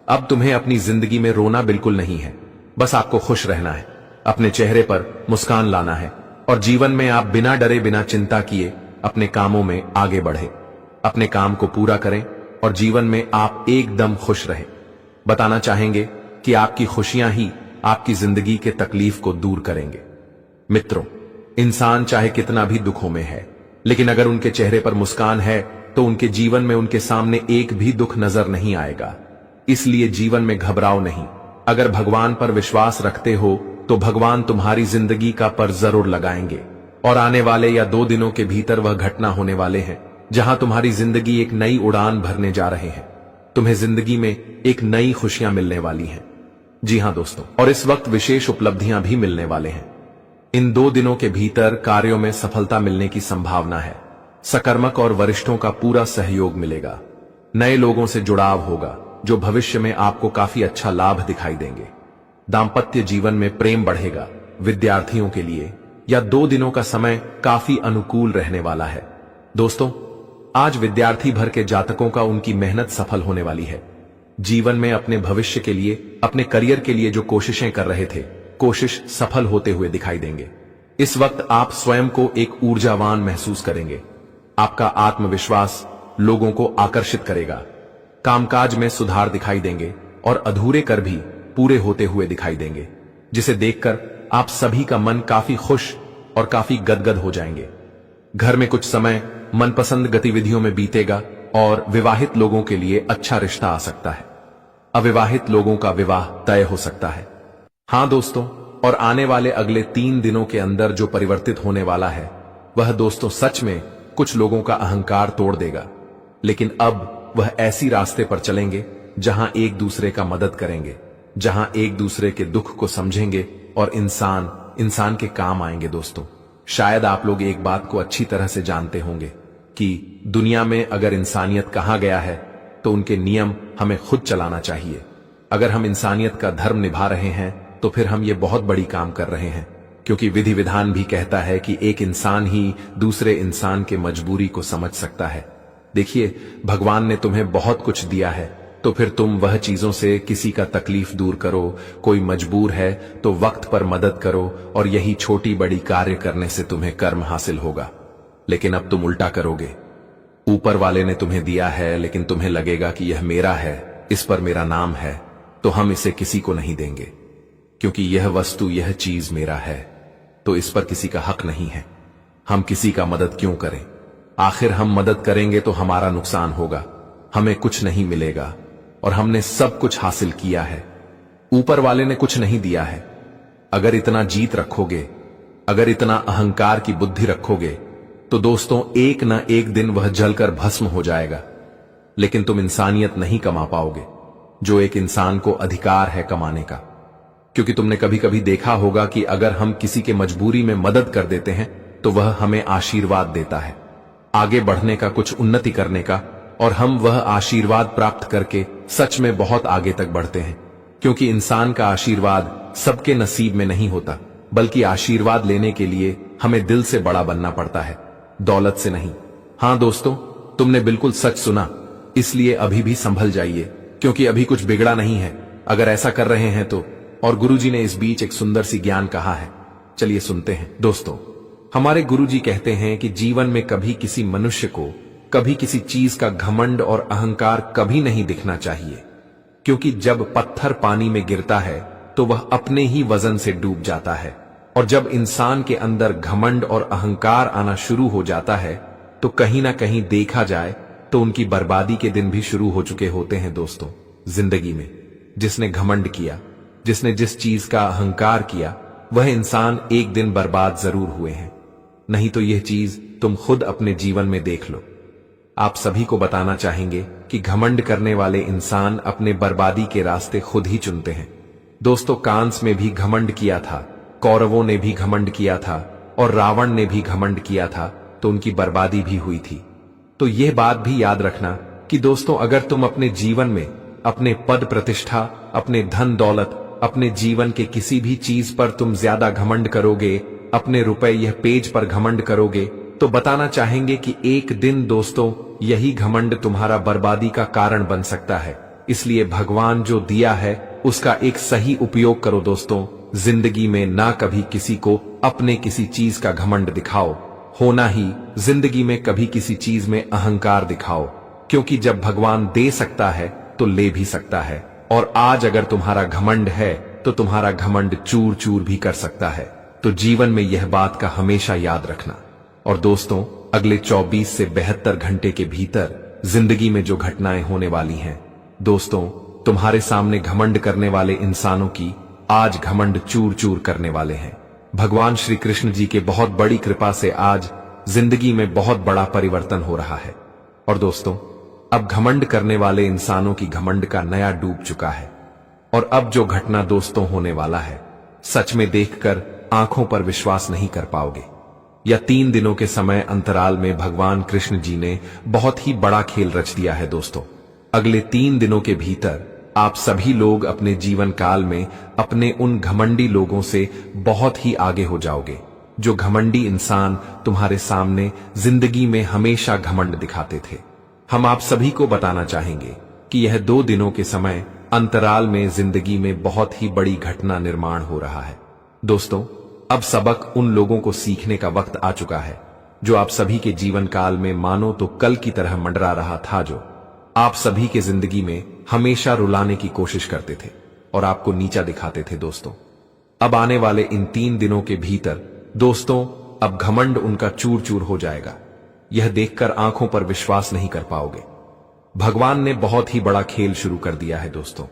अब तुम्हें अपनी जिंदगी में रोना बिल्कुल नहीं है, बस आपको खुश रहना है, अपने चेहरे पर मुस्कान लाना है, और जीवन में आप बिना डरे बिना चिंता किए अपने कामों में आगे बढ़े, अपने काम को पूरा करें और जीवन में आप एकदम खुश रहें। बताना चाहेंगे कि आपकी खुशियां ही आपकी जिंदगी के तकलीफ को दूर करेंगे। मित्रों, इंसान चाहे कितना भी दुखों में है, लेकिन अगर उनके चेहरे पर मुस्कान है तो उनके जीवन में उनके सामने एक भी दुख नजर नहीं आएगा। इसलिए जीवन में घबराओ नहीं। अगर भगवान पर विश्वास रखते हो तो भगवान तुम्हारी जिंदगी का पर जरूर लगाएंगे, और आने वाले या 2 दिनों के भीतर वह घटना होने वाले हैं जहां तुम्हारी जिंदगी एक नई उड़ान भरने जा रहे हैं। तुम्हें जिंदगी में एक नई खुशियां मिलने वाली हैं। जी हां दोस्तों, और इस वक्त विशेष उपलब्धियां भी मिलने वाले हैं। इन 2 दिनों के भीतर कार्यों में सफलता मिलने की संभावना है। सकर्मक और वरिष्ठों का पूरा सहयोग मिलेगा। नए लोगों से जुड़ाव होगा जो भविष्य में आपको काफी अच्छा लाभ दिखाई देंगे। दाम्पत्य जीवन में प्रेम बढ़ेगा। विद्यार्थियों के लिए या 2 दिनों का समय काफी अनुकूल रहने वाला है। दोस्तों, आज विद्यार्थी भर के जातकों का उनकी मेहनत सफल होने वाली है। जीवन में अपने भविष्य के लिए, अपने करियर के लिए जो कोशिशें कर रहे थे, कोशिश सफल होते हुए दिखाई देंगे। इस वक्त आप स्वयं को एक ऊर्जावान महसूस करेंगे। आपका आत्मविश्वास लोगों को आकर्षित करेगा। कामकाज में सुधार दिखाई देंगे और अधूरे कर भी पूरे होते हुए दिखाई देंगे, जिसे देखकर आप सभी का मन काफी खुश और काफी गदगद हो जाएंगे। घर में कुछ समय मनपसंद गतिविधियों में बीतेगा और विवाहित लोगों के लिए अच्छा रिश्ता आ सकता है। अविवाहित लोगों का विवाह तय हो सकता है। हां दोस्तों, और आने वाले अगले 3 दिनों के अंदर जो परिवर्तित होने वाला है, वह दोस्तों सच में कुछ लोगों का अहंकार तोड़ देगा। लेकिन अब वह ऐसी रास्ते पर चलेंगे जहां एक दूसरे का मदद करेंगे, जहां एक दूसरे के दुख को समझेंगे और इंसान के काम आएंगे। दोस्तों, शायद आप लोग एक बात को अच्छी तरह से जानते होंगे कि दुनिया में अगर इंसानियत कहा गया है तो उनके नियम हमें खुद चलाना चाहिए। अगर हम इंसानियत का धर्म निभा रहे हैं तो फिर हम ये बहुत बड़ी काम कर रहे हैं, क्योंकि विधि विधान भी कहता है कि एक इंसान ही दूसरे इंसान के मजबूरी को समझ सकता है। देखिए, भगवान ने तुम्हें बहुत कुछ दिया है, तो फिर तुम वह चीजों से किसी का तकलीफ दूर करो। कोई मजबूर है तो वक्त पर मदद करो, और यही छोटी बड़ी कार्य करने से तुम्हें कर्म हासिल होगा। लेकिन अब तुम उल्टा करोगे। ऊपर वाले ने तुम्हें दिया है, लेकिन तुम्हें लगेगा कि यह मेरा है, इस पर मेरा नाम है, तो हम इसे किसी को नहीं देंगे, क्योंकि यह वस्तु, यह चीज मेरा है, तो इस पर किसी का हक नहीं है। हम किसी का मदद क्यों करें? आखिर हम मदद करेंगे तो हमारा नुकसान होगा, हमें कुछ नहीं मिलेगा, और हमने सब कुछ हासिल किया है। ऊपर वाले ने कुछ नहीं दिया है। अगर इतना जीत रखोगे, अगर इतना अहंकार की बुद्धि रखोगे, तो दोस्तों एक ना एक दिन वह जलकर भस्म हो जाएगा। लेकिन तुम इंसानियत नहीं कमा पाओगे, जो एक इंसान को अधिकार है कमाने का। क्योंकि तुमने कभी कभी देखा होगा कि अगर हम किसी के मजबूरी में मदद कर देते हैं तो वह हमें आशीर्वाद देता है, आगे बढ़ने का, कुछ उन्नति करने का, और हम वह आशीर्वाद प्राप्त करके सच में बहुत आगे तक बढ़ते हैं। क्योंकि इंसान का आशीर्वाद सबके नसीब में नहीं होता, बल्कि आशीर्वाद लेने के लिए हमें दिल से बड़ा बनना पड़ता है, दौलत से नहीं। हां दोस्तों, तुमने बिल्कुल सच सुना, इसलिए अभी भी संभल जाइए, क्योंकि अभी कुछ बिगड़ा नहीं है अगर ऐसा कर रहे हैं तो। और गुरुजी ने इस बीच एक सुंदर सी ज्ञान कहा है, चलिए सुनते हैं। दोस्तों, हमारे गुरुजी कहते हैं कि जीवन में कभी किसी मनुष्य को, कभी किसी चीज का घमंड और अहंकार कभी नहीं दिखना चाहिए, क्योंकि जब पत्थर पानी में गिरता है तो वह अपने ही वजन से डूब जाता है, और जब इंसान के अंदर घमंड और अहंकार आना शुरू हो जाता है तो कहीं ना कहीं देखा जाए तो उनकी बर्बादी के दिन भी शुरू हो चुके होते हैं। दोस्तों, जिंदगी में जिसने घमंड किया जिसने जिस चीज का अहंकार किया वह इंसान एक दिन बर्बाद जरूर हुए हैं। नहीं तो यह चीज तुम खुद अपने जीवन में देख लो। आप सभी को बताना चाहेंगे कि घमंड करने वाले इंसान अपने बर्बादी के रास्ते खुद ही चुनते हैं। दोस्तों, कांस में भी घमंड किया था, कौरवों ने भी घमंड किया था और रावण ने भी घमंड किया था, तो उनकी बर्बादी भी हुई थी। तो यह बात भी याद रखना कि दोस्तों, अगर तुम अपने जीवन में अपने पद प्रतिष्ठा, अपने धन दौलत, अपने जीवन के किसी भी चीज पर तुम ज्यादा घमंड करोगे, अपने रुपए यह पेज पर घमंड करोगे, तो बताना चाहेंगे कि एक दिन दोस्तों यही घमंड तुम्हारा बर्बादी का कारण बन सकता है। इसलिए भगवान जो दिया है उसका एक सही उपयोग करो दोस्तों। जिंदगी में ना कभी किसी को अपने किसी चीज का घमंड दिखाओ, होना ही जिंदगी में कभी किसी चीज में अहंकार दिखाओ, क्योंकि जब भगवान दे सकता है तो ले भी सकता है। और आज अगर तुम्हारा घमंड है तो तुम्हारा घमंड चूर चूर भी कर सकता है। तो जीवन में यह बात का हमेशा याद रखना। और दोस्तों, अगले 24 से 72 घंटे के भीतर जिंदगी में जो घटनाएं होने वाली हैं, दोस्तों तुम्हारे सामने घमंड करने वाले इंसानों की आज घमंड चूर चूर करने वाले हैं। भगवान श्री कृष्ण जी के बहुत बड़ी कृपा से आज जिंदगी में बहुत बड़ा परिवर्तन हो रहा है। और दोस्तों, अब घमंड करने वाले इंसानों की घमंड का नया डूब चुका है। और अब जो घटना दोस्तों होने वाला है, सच में देखकर आंखों पर विश्वास नहीं कर पाओगे। या 3 दिनों के समय अंतराल में भगवान कृष्ण जी ने बहुत ही बड़ा खेल रच दिया है दोस्तों। अगले 3 दिनों के भीतर आप सभी लोग अपने जीवन काल में अपने उन घमंडी लोगों से बहुत ही आगे हो जाओगे। जो घमंडी इंसान तुम्हारे सामने जिंदगी में हमेशा घमंड दिखाते थे। हम आप सभी को बताना चाहेंगे कि यह 2 दिनों के समय अंतराल में जिंदगी में बहुत ही बड़ी घटना निर्माण हो रहा है। दोस्तों, अब सबक उन लोगों को सीखने का वक्त आ चुका है जो आप सभी के जीवन काल में मानो तो कल की तरह मंडरा रहा था, जो आप सभी के जिंदगी में हमेशा रुलाने की कोशिश करते थे और आपको नीचा दिखाते थे। दोस्तों, अब आने वाले इन 3 दिनों के भीतर दोस्तों अब घमंड उनका चूर चूर हो जाएगा। यह देखकर आंखों पर विश्वास नहीं कर पाओगे। भगवान ने बहुत ही बड़ा खेल शुरू कर दिया है दोस्तों।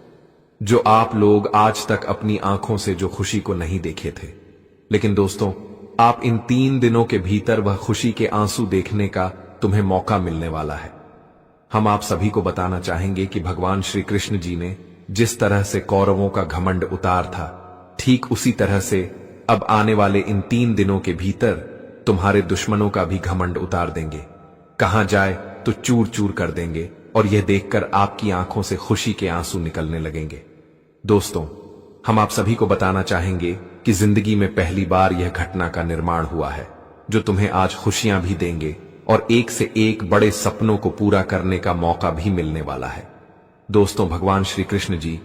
जो आप लोग आज तक अपनी आंखों से जो खुशी को नहीं देखे थे, लेकिन दोस्तों आप इन 3 दिनों के भीतर वह खुशी के आंसू देखने का तुम्हें मौका मिलने वाला है। हम आप सभी को बताना चाहेंगे कि भगवान श्री कृष्ण जी ने जिस तरह से कौरवों का घमंड उतार था, ठीक उसी तरह से अब आने वाले इन 3 दिनों के भीतर तुम्हारे दुश्मनों का भी घमंड उतार देंगे। कहां जाए तो चूर चूर कर देंगे और यह देखकर आपकी आंखों से खुशी के आंसू निकलने लगेंगे। दोस्तों, हम आप सभी को बताना चाहेंगे कि जिंदगी में पहली बार यह घटना का निर्माण हुआ है जो तुम्हें आज खुशियां भी देंगे और एक से एक बड़े सपनों को पूरा करने का मौका भी मिलने वाला है। दोस्तों, भगवान श्री कृष्ण जी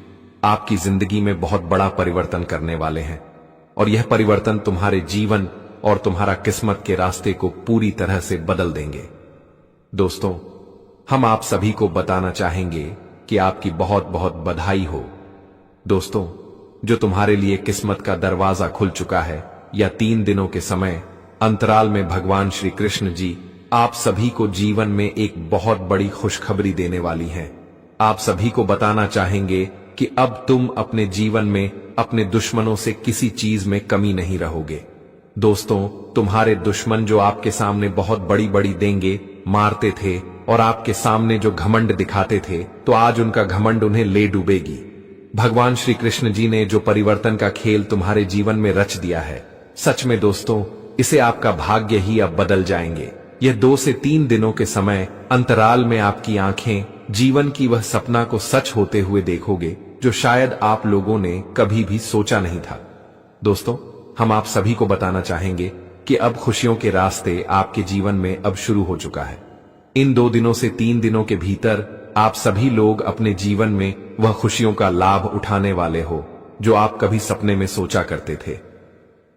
आपकी जिंदगी में बहुत बड़ा परिवर्तन करने वाले हैं और यह परिवर्तन तुम्हारे जीवन और तुम्हारा किस्मत के रास्ते को पूरी तरह से बदल देंगे। दोस्तों, हम आप सभी को बताना चाहेंगे कि आपकी बहुत बहुत बधाई हो। दोस्तों, जो तुम्हारे लिए किस्मत का दरवाजा खुल चुका है, या 3 दिनों के समय अंतराल में भगवान श्री कृष्ण जी आप सभी को जीवन में एक बहुत बड़ी खुशखबरी देने वाली हैं। आप सभी को बताना चाहेंगे कि अब तुम अपने जीवन में अपने दुश्मनों से किसी चीज में कमी नहीं रहोगे। दोस्तों, तुम्हारे दुश्मन जो आपके सामने बहुत बड़ी बड़ी देंगे मारते थे और आपके सामने जो घमंड दिखाते थे, तो आज उनका घमंड उन्हें ले डूबेगी। भगवान श्री कृष्ण जी ने जो परिवर्तन का खेल तुम्हारे जीवन में रच दिया है, सच में दोस्तों इसे आपका भाग्य ही अब बदल जाएंगे। यह 2 से 3 दिनों के समय अंतराल में आपकी आंखें जीवन की वह सपना को सच होते हुए देखोगे जो शायद आप लोगों ने कभी भी सोचा नहीं था। दोस्तों, हम आप सभी को बताना चाहेंगे कि अब खुशियों के रास्ते आपके जीवन में अब शुरू हो चुका है। इन 2 दिनों से 3 दिनों के भीतर आप सभी लोग अपने जीवन में वह खुशियों का लाभ उठाने वाले हो जो आप कभी सपने में सोचा करते थे।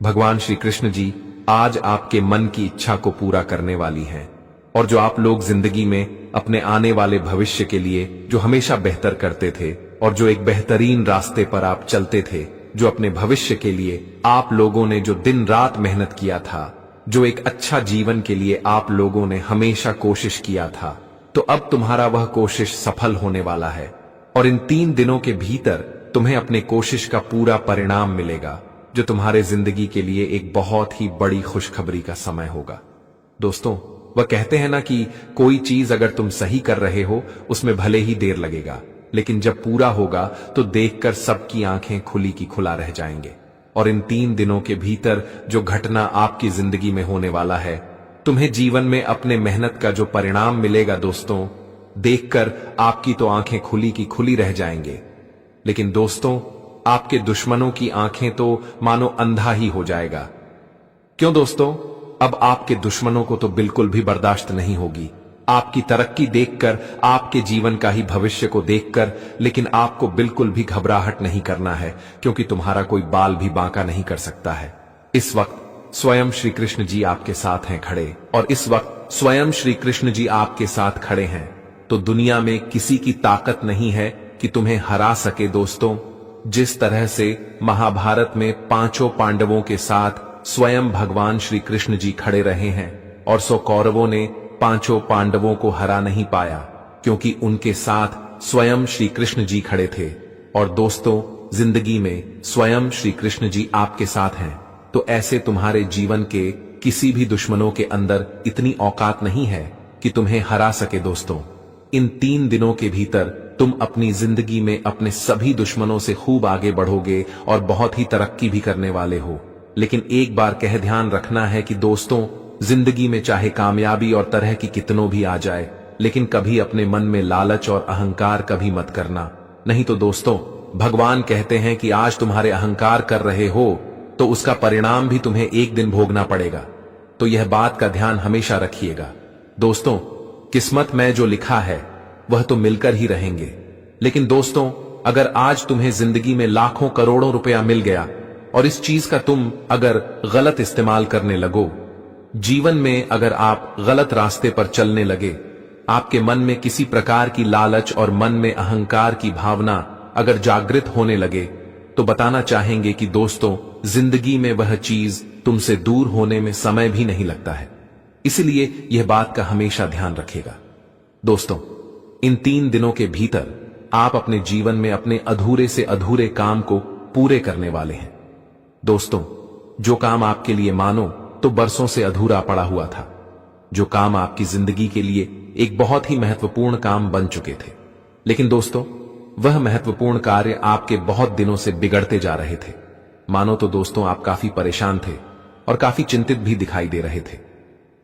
भगवान श्री कृष्ण जी आज आपके मन की इच्छा को पूरा करने वाली हैं और जो आप लोग जिंदगी में अपने आने वाले भविष्य के लिए जो हमेशा बेहतर करते थे और जो एक बेहतरीन रास्ते पर आप चलते थे, जो अपने भविष्य के लिए आप लोगों ने जो दिन रात मेहनत किया था, जो एक अच्छा जीवन के लिए आप लोगों ने हमेशा कोशिश किया था, तो अब तुम्हारा वह कोशिश सफल होने वाला है। और इन 3 दिनों के भीतर तुम्हें अपने कोशिश का पूरा परिणाम मिलेगा, जो तुम्हारे जिंदगी के लिए एक बहुत ही बड़ी खुशखबरी का समय होगा। दोस्तों, वह कहते हैं ना कि कोई चीज अगर तुम सही कर रहे हो उसमें भले ही देर लगेगा, लेकिन जब पूरा होगा तो देखकर सबकी आंखें खुली की खुला रह जाएंगे। और इन 3 दिनों के भीतर जो घटना आपकी जिंदगी में होने वाला है, तुम्हें जीवन में अपने मेहनत का जो परिणाम मिलेगा दोस्तों, देखकर आपकी तो आंखें खुली की खुली रह जाएंगे। लेकिन दोस्तों, आपके दुश्मनों की आंखें तो मानो अंधा ही हो जाएगा। क्यों दोस्तों? अब आपके दुश्मनों को तो बिल्कुल भी बर्दाश्त नहीं होगी आपकी तरक्की देखकर, आपके जीवन का ही भविष्य को देखकर। लेकिन आपको बिल्कुल भी घबराहट नहीं करना है, क्योंकि तुम्हारा कोई बाल भी बांका नहीं कर सकता है। इस वक्त स्वयं श्री कृष्ण जी आपके साथ हैं खड़े, और इस वक्त स्वयं श्री कृष्ण जी आपके साथ खड़े हैं, तो दुनिया में किसी की ताकत नहीं है कि तुम्हें हरा सके। दोस्तों, जिस तरह से महाभारत में 5 पांडवों के साथ स्वयं भगवान श्री कृष्ण जी खड़े रहे हैं, और 100 कौरवों ने 5 पांडवों को हरा नहीं पाया, क्योंकि उनके साथ स्वयं श्री कृष्ण जी खड़े थे। और दोस्तों, जिंदगी में स्वयं श्री कृष्ण जी आपके साथ हैं, तो ऐसे तुम्हारे जीवन के किसी भी दुश्मनों के अंदर इतनी औकात नहीं है कि तुम्हें हरा सके। दोस्तों, इन 3 दिनों के भीतर तुम अपनी जिंदगी में अपने सभी दुश्मनों से खूब आगे बढ़ोगे और बहुत ही तरक्की भी करने वाले हो। लेकिन एक बार कह ध्यान रखना है कि दोस्तों, जिंदगी में चाहे कामयाबी और तरह की कितनों भी आ जाए, लेकिन कभी अपने मन में लालच और अहंकार कभी मत करना। नहीं तो दोस्तों, भगवान कहते हैं कि आज तुम्हारे अहंकार कर रहे हो तो उसका परिणाम भी तुम्हें एक दिन भोगना पड़ेगा। तो यह बात का ध्यान हमेशा रखिएगा। दोस्तों, किस्मत में जो लिखा है वह तो मिलकर ही रहेंगे। लेकिन दोस्तों, अगर आज तुम्हें जिंदगी में लाखों करोड़ों रुपया मिल गया और इस चीज का तुम अगर गलत इस्तेमाल करने लगो, जीवन में अगर आप गलत रास्ते पर चलने लगे, आपके मन में किसी प्रकार की लालच और मन में अहंकार की भावना अगर जागृत होने लगे, तो बताना चाहेंगे कि दोस्तों, जिंदगी में वह चीज तुमसे दूर होने में समय भी नहीं लगता है। इसलिए यह बात का हमेशा ध्यान रखेगा। दोस्तों, इन 3 दिनों के भीतर आप अपने जीवन में अपने अधूरे से अधूरे काम को पूरे करने वाले हैं। दोस्तों, जो काम आपके लिए मानो तो बरसों से अधूरा पड़ा हुआ था, जो काम आपकी जिंदगी के लिए एक बहुत ही महत्वपूर्ण काम बन चुके थे, लेकिन दोस्तों, वह महत्वपूर्ण कार्य आपके बहुत दिनों से बिगड़ते जा रहे थे। मानो तो दोस्तों, आप काफी परेशान थे और काफी चिंतित भी दिखाई दे रहे थे।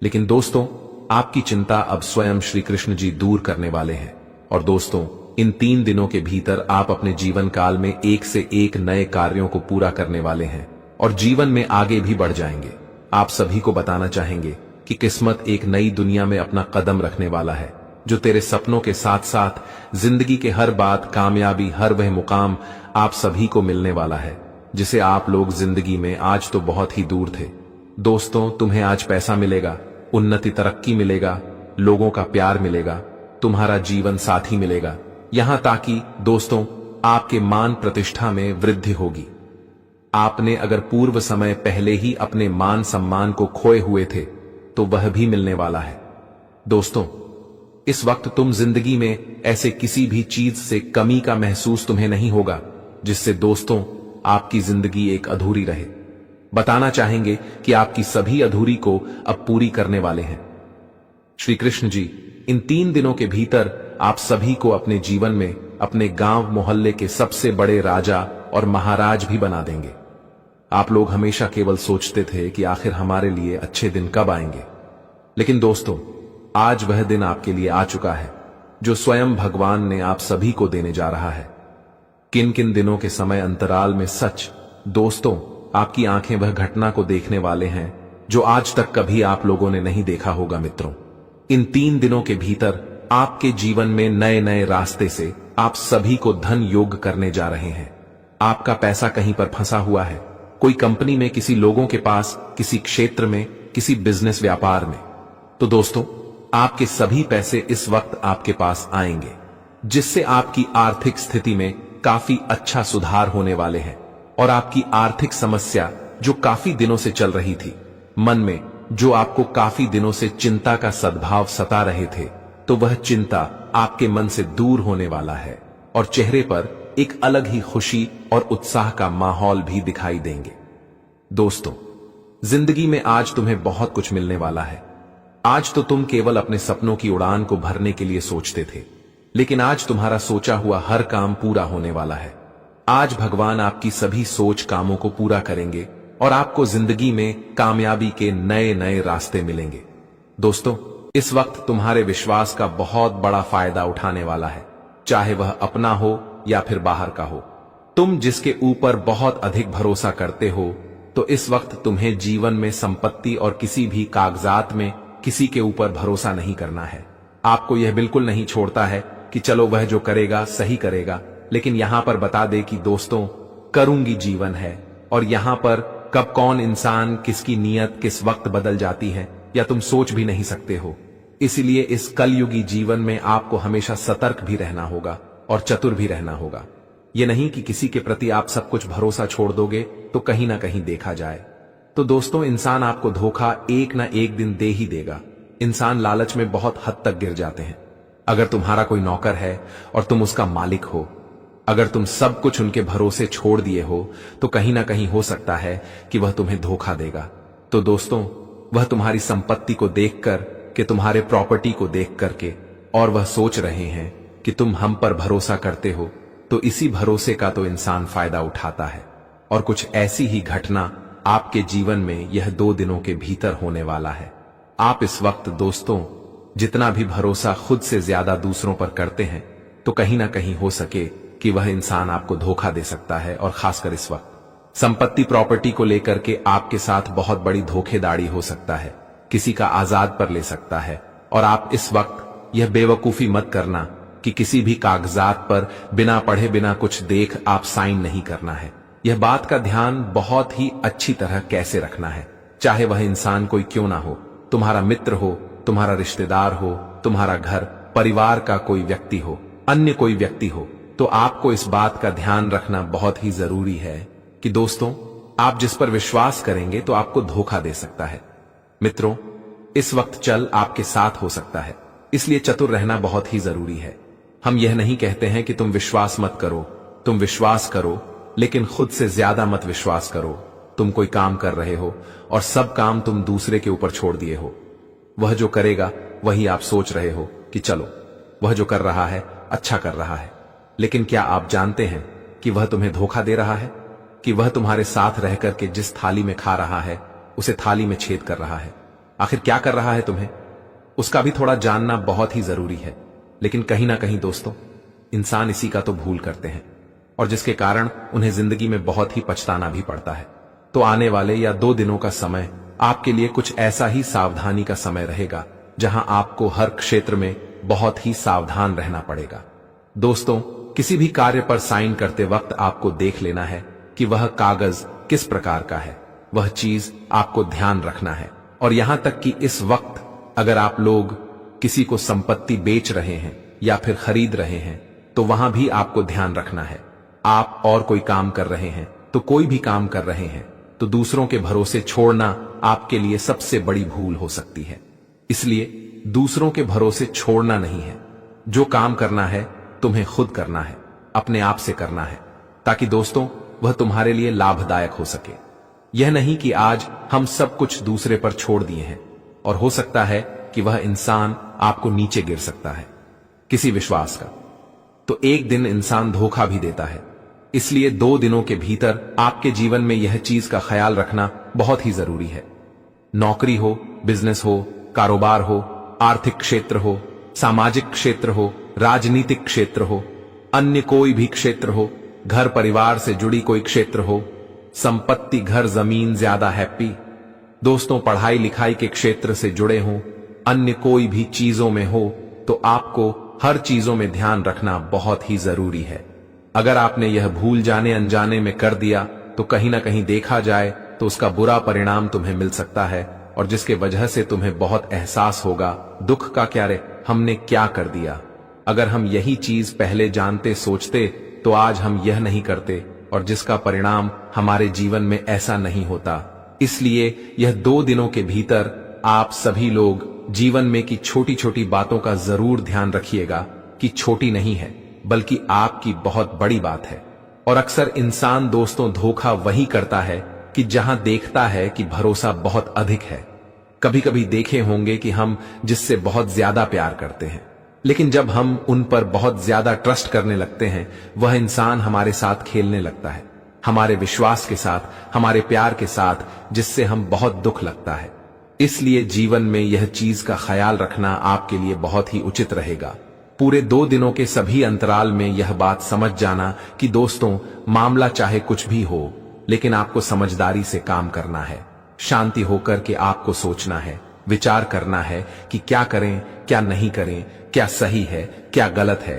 लेकिन दोस्तों, आपकी चिंता अब स्वयं श्री कृष्ण जी दूर करने वाले हैं। और दोस्तों, इन 3 दिनों के भीतर आप अपने जीवन काल में एक से एक नए कार्यों को पूरा करने वाले हैं और जीवन में आगे भी बढ़ जाएंगे। आप सभी को बताना चाहेंगे कि किस्मत एक नई दुनिया में अपना कदम रखने वाला है, जो तेरे सपनों के साथ साथ जिंदगी के हर बात, कामयाबी, हर वह मुकाम आप सभी को मिलने वाला है, जिसे आप लोग जिंदगी में आज तो बहुत ही दूर थे। दोस्तों, तुम्हें आज पैसा मिलेगा, उन्नति, तरक्की मिलेगा, लोगों का प्यार मिलेगा, तुम्हारा जीवन साथी मिलेगा, यहां ताकि दोस्तों, आपके मान प्रतिष्ठा में वृद्धि होगी। आपने अगर पूर्व समय पहले ही अपने मान सम्मान को खोए हुए थे तो वह भी मिलने वाला है। दोस्तों, इस वक्त तुम जिंदगी में ऐसे किसी भी चीज से कमी का महसूस तुम्हें नहीं होगा जिससे दोस्तों आपकी जिंदगी एक अधूरी रहे। बताना चाहेंगे कि आपकी सभी अधूरी को अब पूरी करने वाले हैं श्री कृष्ण जी। इन 3 दिनों के भीतर आप सभी को अपने जीवन में अपने गांव मोहल्ले के सबसे बड़े राजा और महाराज भी बना देंगे। आप लोग हमेशा केवल सोचते थे कि आखिर हमारे लिए अच्छे दिन कब आएंगे, लेकिन दोस्तों, आज वह दिन आपके लिए आ चुका है जो स्वयं भगवान ने आप सभी को देने जा रहा है। किन किन दिनों के समय अंतराल में सच दोस्तों आपकी आंखें वह घटना को देखने वाले हैं जो आज तक कभी आप लोगों ने नहीं देखा होगा। मित्रों, इन 3 दिनों के भीतर आपके जीवन में नए नए रास्ते से आप सभी को धन योग करने जा रहे हैं। आपका पैसा कहीं पर फंसा हुआ है, कोई कंपनी में, किसी लोगों के पास, किसी क्षेत्र में, किसी बिजनेस व्यापार में, तो दोस्तों आपके सभी पैसे इस वक्त आपके पास आएंगे, जिससे आपकी आर्थिक स्थिति में काफी अच्छा सुधार होने वाले हैं। और आपकी आर्थिक समस्या जो काफी दिनों से चल रही थी, मन में जो आपको काफी दिनों से चिंता का सद्भाव सता रहे थे, तो वह चिंता आपके मन से दूर होने वाला है और चेहरे पर एक अलग ही खुशी और उत्साह का माहौल भी दिखाई देंगे। दोस्तों, जिंदगी में आज तुम्हें बहुत कुछ मिलने वाला है। आज तो तुम केवल अपने सपनों की उड़ान को भरने के लिए सोचते थे, लेकिन आज तुम्हारा सोचा हुआ हर काम पूरा होने वाला है। आज भगवान आपकी सभी सोच कामों को पूरा करेंगे और आपको जिंदगी में कामयाबी के नए नए रास्ते मिलेंगे। दोस्तों, इस वक्त तुम्हारे विश्वास का बहुत बड़ा फायदा उठाने वाला है, चाहे वह अपना हो या फिर बाहर का हो। तुम जिसके ऊपर बहुत अधिक भरोसा करते हो, तो इस वक्त तुम्हें जीवन में संपत्ति और किसी भी कागजात में किसी के ऊपर भरोसा नहीं करना है। आपको यह बिल्कुल नहीं छोड़ता है कि चलो वह जो करेगा सही करेगा, लेकिन यहां पर बता दे कि दोस्तों, करूंगी जीवन है, और यहां पर कब कौन इंसान किसकी नीयत किस वक्त बदल जाती है या तुम सोच भी नहीं सकते हो। इसलिए इस कलयुगी जीवन में आपको हमेशा सतर्क भी रहना होगा और चतुर भी रहना होगा। यह नहीं कि किसी के प्रति आप सब कुछ भरोसा छोड़ दोगे तो कहीं ना कहीं देखा जाए। तो दोस्तों, इंसान आपको धोखा एक ना एक दिन दे ही देगा। इंसान लालच में बहुत हद तक गिर जाते हैं। अगर तुम्हारा कोई नौकर है और तुम उसका मालिक हो, अगर तुम सब कुछ उनके भरोसे छोड़ दिए हो, तो कहीं ना कहीं हो सकता है कि वह तुम्हें धोखा देगा। तो दोस्तों, वह तुम्हारी संपत्ति को देखकर कि तुम्हारे प्रॉपर्टी को देख करके, और वह सोच रहे हैं कि तुम हम पर भरोसा करते हो, तो इसी भरोसे का तो इंसान फायदा उठाता है। और कुछ ऐसी ही घटना आपके जीवन में यह 2 दिनों के भीतर होने वाला है। आप इस वक्त दोस्तों जितना भी भरोसा खुद से ज्यादा दूसरों पर करते हैं, तो कहीं ना कहीं हो सके कि वह इंसान आपको धोखा दे सकता है। और खासकर इस वक्त संपत्ति प्रॉपर्टी को लेकर के आपके साथ बहुत बड़ी धोखेधड़ी हो सकता है, किसी का आजाद पर ले सकता है। और आप इस वक्त यह बेवकूफी मत करना कि किसी भी कागजात पर बिना पढ़े बिना कुछ देख आप साइन नहीं करना है। यह बात का ध्यान बहुत ही अच्छी तरह कैसे रखना है, चाहे वह इंसान कोई क्यों ना हो, तुम्हारा मित्र हो, तुम्हारा रिश्तेदार हो, तुम्हारा घर परिवार का कोई व्यक्ति हो, अन्य कोई व्यक्ति हो, तो आपको इस बात का ध्यान रखना बहुत ही जरूरी है कि दोस्तों, आप जिस पर विश्वास करेंगे तो आपको धोखा दे सकता है। मित्रों, इस वक्त चल आपके साथ हो सकता है, इसलिए चतुर रहना बहुत ही जरूरी है। हम यह नहीं कहते हैं कि तुम विश्वास मत करो, तुम विश्वास करो, लेकिन खुद से ज्यादा मत विश्वास करो। तुम कोई काम कर रहे हो और सब काम तुम दूसरे के ऊपर छोड़ दिए हो। वह जो करेगा वही आप सोच रहे हो कि चलो वह जो कर रहा है अच्छा कर रहा है, लेकिन क्या आप जानते हैं कि वह तुम्हें धोखा दे रहा है, कि वह तुम्हारे साथ रह करके जिस थाली में खा रहा है उसे थाली में छेद कर रहा है। आखिर क्या कर रहा है तुम्हें, उसका भी थोड़ा जानना बहुत ही जरूरी है। लेकिन कहीं ना कहीं दोस्तों, इंसान इसी का तो भूल करते हैं, और जिसके कारण उन्हें जिंदगी में बहुत ही पछताना भी पड़ता है। तो आने वाले या 2 दिनों का समय आपके लिए कुछ ऐसा ही सावधानी का समय रहेगा, जहां आपको हर क्षेत्र में बहुत ही सावधान रहना पड़ेगा। दोस्तों, किसी भी कार्य पर साइन करते वक्त आपको देख लेना है कि वह कागज किस प्रकार का है, वह चीज आपको ध्यान रखना है। और यहां तक कि इस वक्त अगर आप लोग किसी को संपत्ति बेच रहे हैं या फिर खरीद रहे हैं, तो वहां भी आपको ध्यान रखना है। आप और कोई काम कर रहे हैं, तो कोई भी काम कर रहे हैं, तो दूसरों के भरोसे छोड़ना आपके लिए सबसे बड़ी भूल हो सकती है। इसलिए दूसरों के भरोसे छोड़ना नहीं है। जो काम करना है तुम्हें खुद करना है, अपने आप से करना है, ताकि दोस्तों वह तुम्हारे लिए लाभदायक हो सके। यह नहीं कि आज हम सब कुछ दूसरे पर छोड़ दिए हैं और हो सकता है कि वह इंसान आपको नीचे गिर सकता है किसी विश्वास का, तो एक दिन इंसान धोखा भी देता है। इसलिए 2 दिनों के भीतर आपके जीवन में यह चीज का ख्याल रखना बहुत ही जरूरी है। नौकरी हो, बिजनेस हो, कारोबार हो, आर्थिक क्षेत्र हो, सामाजिक क्षेत्र हो, राजनीतिक क्षेत्र हो, अन्य कोई भी क्षेत्र हो, घर परिवार से जुड़ी कोई क्षेत्र हो, संपत्ति घर जमीन ज्यादा हैप्पी, दोस्तों पढ़ाई लिखाई के क्षेत्र से जुड़े हों, अन्य कोई भी चीजों में हो, तो आपको हर चीजों में ध्यान रखना बहुत ही जरूरी है। अगर आपने यह भूल जाने अनजाने में कर दिया, तो कहीं ना कहीं देखा जाए तो उसका बुरा परिणाम तुम्हें मिल सकता है, और जिसके वजह से तुम्हें बहुत एहसास होगा, दुख का क्या रे, हमने क्या कर दिया। अगर हम यही चीज पहले जानते सोचते तो आज हम यह नहीं करते, और जिसका परिणाम हमारे जीवन में ऐसा नहीं होता। इसलिए यह 2 दिनों के भीतर आप सभी लोग जीवन में की छोटी छोटी बातों का जरूर ध्यान रखिएगा कि छोटी नहीं है, बल्कि आपकी बहुत बड़ी बात है। और अक्सर इंसान दोस्तों धोखा वही करता है कि जहां देखता है कि भरोसा बहुत अधिक है। कभी कभी देखे होंगे कि हम जिससे बहुत ज्यादा प्यार करते हैं, लेकिन जब हम उन पर बहुत ज्यादा ट्रस्ट करने लगते हैं, वह इंसान हमारे साथ खेलने लगता है, हमारे विश्वास के साथ, हमारे प्यार के साथ, जिससे हम बहुत दुख लगता है। इसलिए जीवन में यह चीज का ख्याल रखना आपके लिए बहुत ही उचित रहेगा। पूरे 2 दिनों के सभी अंतराल में यह बात समझ जाना कि दोस्तों, मामला चाहे कुछ भी हो, लेकिन आपको समझदारी से काम करना है, शांति होकर के आपको सोचना है, विचार करना है कि क्या करें, क्या नहीं करें, क्या सही है, क्या गलत है।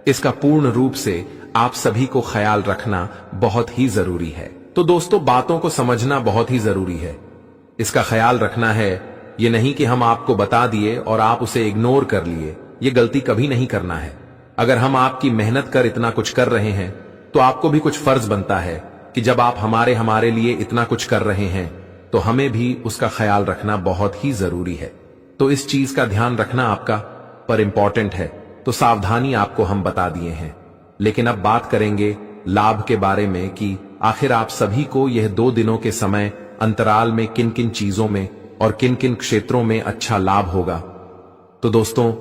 इसका पूर्ण रूप से आप सभी को ख्याल रखना बहुत ही जरूरी है। तो दोस्तों, बातों को समझना बहुत ही जरूरी है। इसका ख्याल रखना है, ये नहीं कि हम आपको बता दिए और आप उसे इग्नोर कर लिए। ये गलती कभी नहीं करना है। अगर हम आपकी मेहनत कर इतना कुछ कर रहे हैं, तो आपको भी कुछ फर्ज बनता है कि जब आप हमारे लिए इतना कुछ कर रहे हैं, तो हमें भी उसका ख्याल रखना बहुत ही जरूरी है। तो इस चीज का ध्यान रखना आपका पर इंपॉर्टेंट है। तो सावधानी आपको हम बता दिए हैं, लेकिन अब बात करेंगे लाभ के बारे में कि आखिर आप सभी को यह 2 दिनों के समय अंतराल में किन किन चीजों में और किन किन क्षेत्रों में अच्छा लाभ होगा। तो दोस्तों,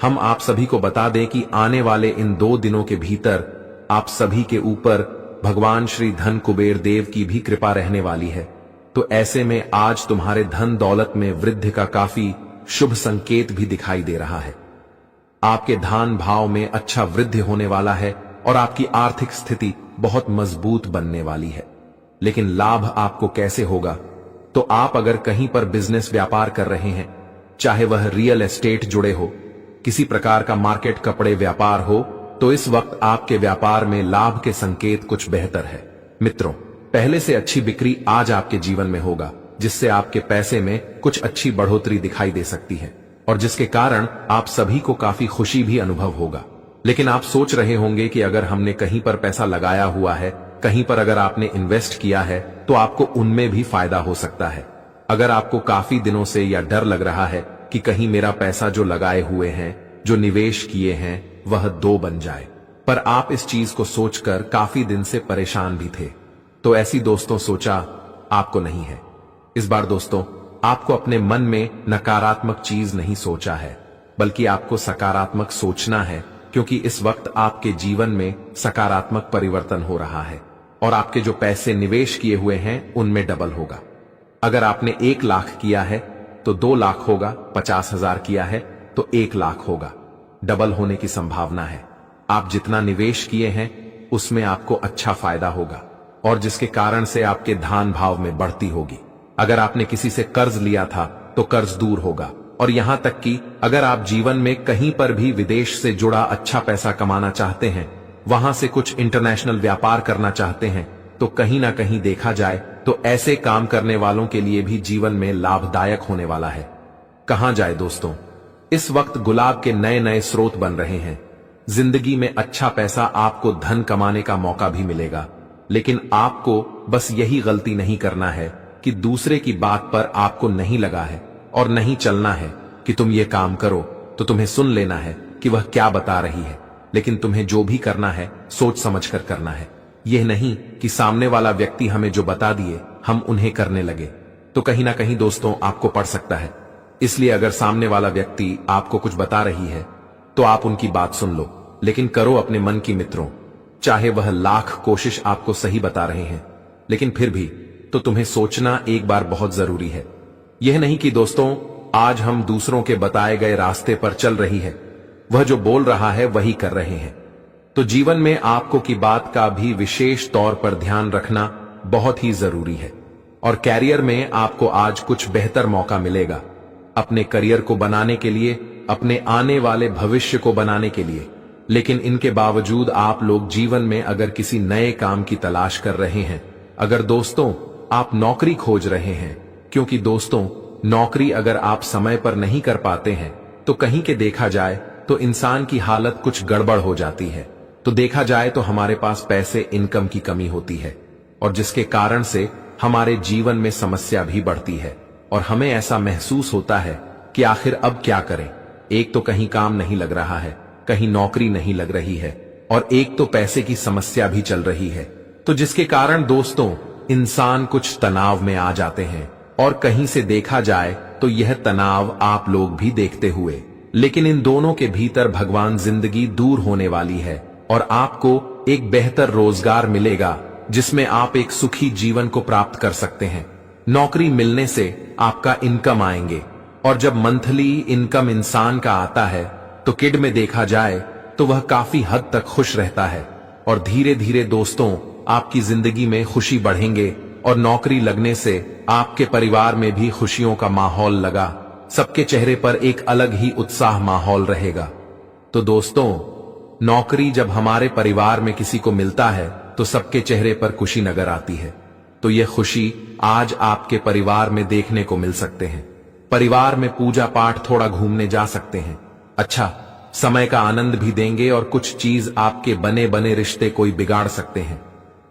हम आप सभी को बता दें कि आने वाले इन 2 दिनों के भीतर आप सभी के ऊपर भगवान श्री धन कुबेर देव की भी कृपा रहने वाली है। तो ऐसे में आज तुम्हारे धन दौलत में वृद्धि का काफी शुभ संकेत भी दिखाई दे रहा है। आपके धान भाव में अच्छा वृद्धि होने वाला है और आपकी आर्थिक स्थिति बहुत मजबूत बनने वाली है। लेकिन लाभ आपको कैसे होगा? तो आप अगर कहीं पर बिजनेस व्यापार कर रहे हैं, चाहे वह रियल एस्टेट जुड़े हो, किसी प्रकार का मार्केट कपड़े व्यापार हो, तो इस वक्त आपके व्यापार में लाभ के संकेत कुछ बेहतर है। मित्रों, पहले से अच्छी बिक्री आज आपके जीवन में होगा, जिससे आपके पैसे में कुछ अच्छी बढ़ोतरी दिखाई दे सकती है और जिसके कारण आप सभी को काफी खुशी भी अनुभव होगा। लेकिन आप सोच रहे होंगे कि अगर हमने कहीं पर पैसा लगाया हुआ है, कहीं पर अगर आपने इन्वेस्ट किया है, तो आपको उनमें भी फायदा हो सकता है। अगर आपको काफी दिनों से यह डर लग रहा है कि कहीं मेरा पैसा जो लगाए हुए हैं, जो निवेश किए हैं, वह 2 बन जाए, पर आप इस चीज को सोचकर काफी दिन से परेशान भी थे, तो ऐसी दोस्तों सोचा आपको नहीं है। इस बार दोस्तों, आपको अपने मन में नकारात्मक चीज नहीं सोचा है, बल्कि आपको सकारात्मक सोचना है, क्योंकि इस वक्त आपके जीवन में सकारात्मक परिवर्तन हो रहा है और आपके जो पैसे निवेश किए हुए हैं, उनमें डबल होगा। अगर आपने 1 लाख किया है तो 2 लाख होगा, 50,000 किया है तो 1 लाख होगा। डबल होने की संभावना है। आप जितना निवेश किए हैं उसमें आपको अच्छा फायदा होगा और जिसके कारण से आपके धान भाव में बढ़ती होगी। अगर आपने किसी से कर्ज लिया था तो कर्ज दूर होगा और यहां तक कि अगर आप जीवन में कहीं पर भी विदेश से जुड़ा अच्छा पैसा कमाना चाहते हैं, वहां से कुछ इंटरनेशनल व्यापार करना चाहते हैं, तो कहीं ना कहीं देखा जाए तो ऐसे काम करने वालों के लिए भी जीवन में लाभदायक होने वाला है। कहां जाए दोस्तों, इस वक्त गुलाब के नए नए स्रोत बन रहे हैं। जिंदगी में अच्छा पैसा आपको धन कमाने का मौका भी मिलेगा, लेकिन आपको बस यही गलती नहीं करना है कि दूसरे की बात पर आपको नहीं लगा है और नहीं चलना है कि तुम ये काम करो, तो तुम्हें सुन लेना है कि वह क्या बता रही है, लेकिन तुम्हें जो भी करना है सोच समझकर करना है। यह नहीं कि सामने वाला व्यक्ति हमें जो बता दिए हम उन्हें करने लगे, तो कहीं ना कहीं दोस्तों आपको पड़ सकता है। इसलिए अगर सामने वाला व्यक्ति आपको कुछ बता रही है तो आप उनकी बात सुन लो, लेकिन करो अपने मन की मित्रों। चाहे वह लाख कोशिश आपको सही बता रहे हैं, लेकिन फिर भी तो तुम्हें सोचना एक बार बहुत जरूरी है। यह नहीं कि दोस्तों आज हम दूसरों के बताए गए रास्ते पर चल रही है, वह जो बोल रहा है वही कर रहे हैं। तो जीवन में आपको की बात का भी विशेष तौर पर ध्यान रखना बहुत ही जरूरी है और कैरियर में आपको आज कुछ बेहतर मौका मिलेगा अपने करियर को बनाने के लिए, अपने आने वाले भविष्य को बनाने के लिए। लेकिन इनके बावजूद आप लोग जीवन में अगर किसी नए काम की तलाश कर रहे हैं, अगर दोस्तों आप नौकरी खोज रहे हैं, क्योंकि दोस्तों नौकरी अगर आप समय पर नहीं कर पाते हैं तो कहीं के देखा जाए तो इंसान की हालत कुछ गड़बड़ हो जाती है। तो देखा जाए तो हमारे पास पैसे, इनकम की कमी होती है और जिसके कारण से हमारे जीवन में समस्या भी बढ़ती है और हमें ऐसा महसूस होता है कि आखिर अब क्या करें। एक तो कहीं काम नहीं लग रहा है, कहीं नौकरी नहीं लग रही है, और एक तो पैसे की समस्या भी चल रही है, तो जिसके कारण दोस्तों इंसान कुछ तनाव में आ जाते हैं। और कहीं से देखा जाए तो यह तनाव आप लोग भी देखते हुए, लेकिन इन दोनों के भीतर भगवान जिंदगी दूर होने वाली है और आपको एक बेहतर रोजगार मिलेगा जिसमें आप एक सुखी जीवन को प्राप्त कर सकते हैं। नौकरी मिलने से आपका इनकम आएंगे, और जब मंथली इनकम इंसान का आता है तो किड में देखा जाए तो वह काफी हद तक खुश रहता है, और धीरे धीरे दोस्तों आपकी जिंदगी में खुशी बढ़ेंगे, और नौकरी लगने से आपके परिवार में भी खुशियों का माहौल लगा, सबके चेहरे पर एक अलग ही उत्साह माहौल रहेगा। तो दोस्तों नौकरी जब हमारे परिवार में किसी को मिलता है तो सबके चेहरे पर खुशी नजर आती है, तो यह खुशी आज आपके परिवार में देखने को मिल सकते हैं। परिवार में पूजा पाठ, थोड़ा घूमने जा सकते हैं, अच्छा समय का आनंद भी देंगे, और कुछ चीज आपके बने बने रिश्ते कोई बिगाड़ सकते हैं।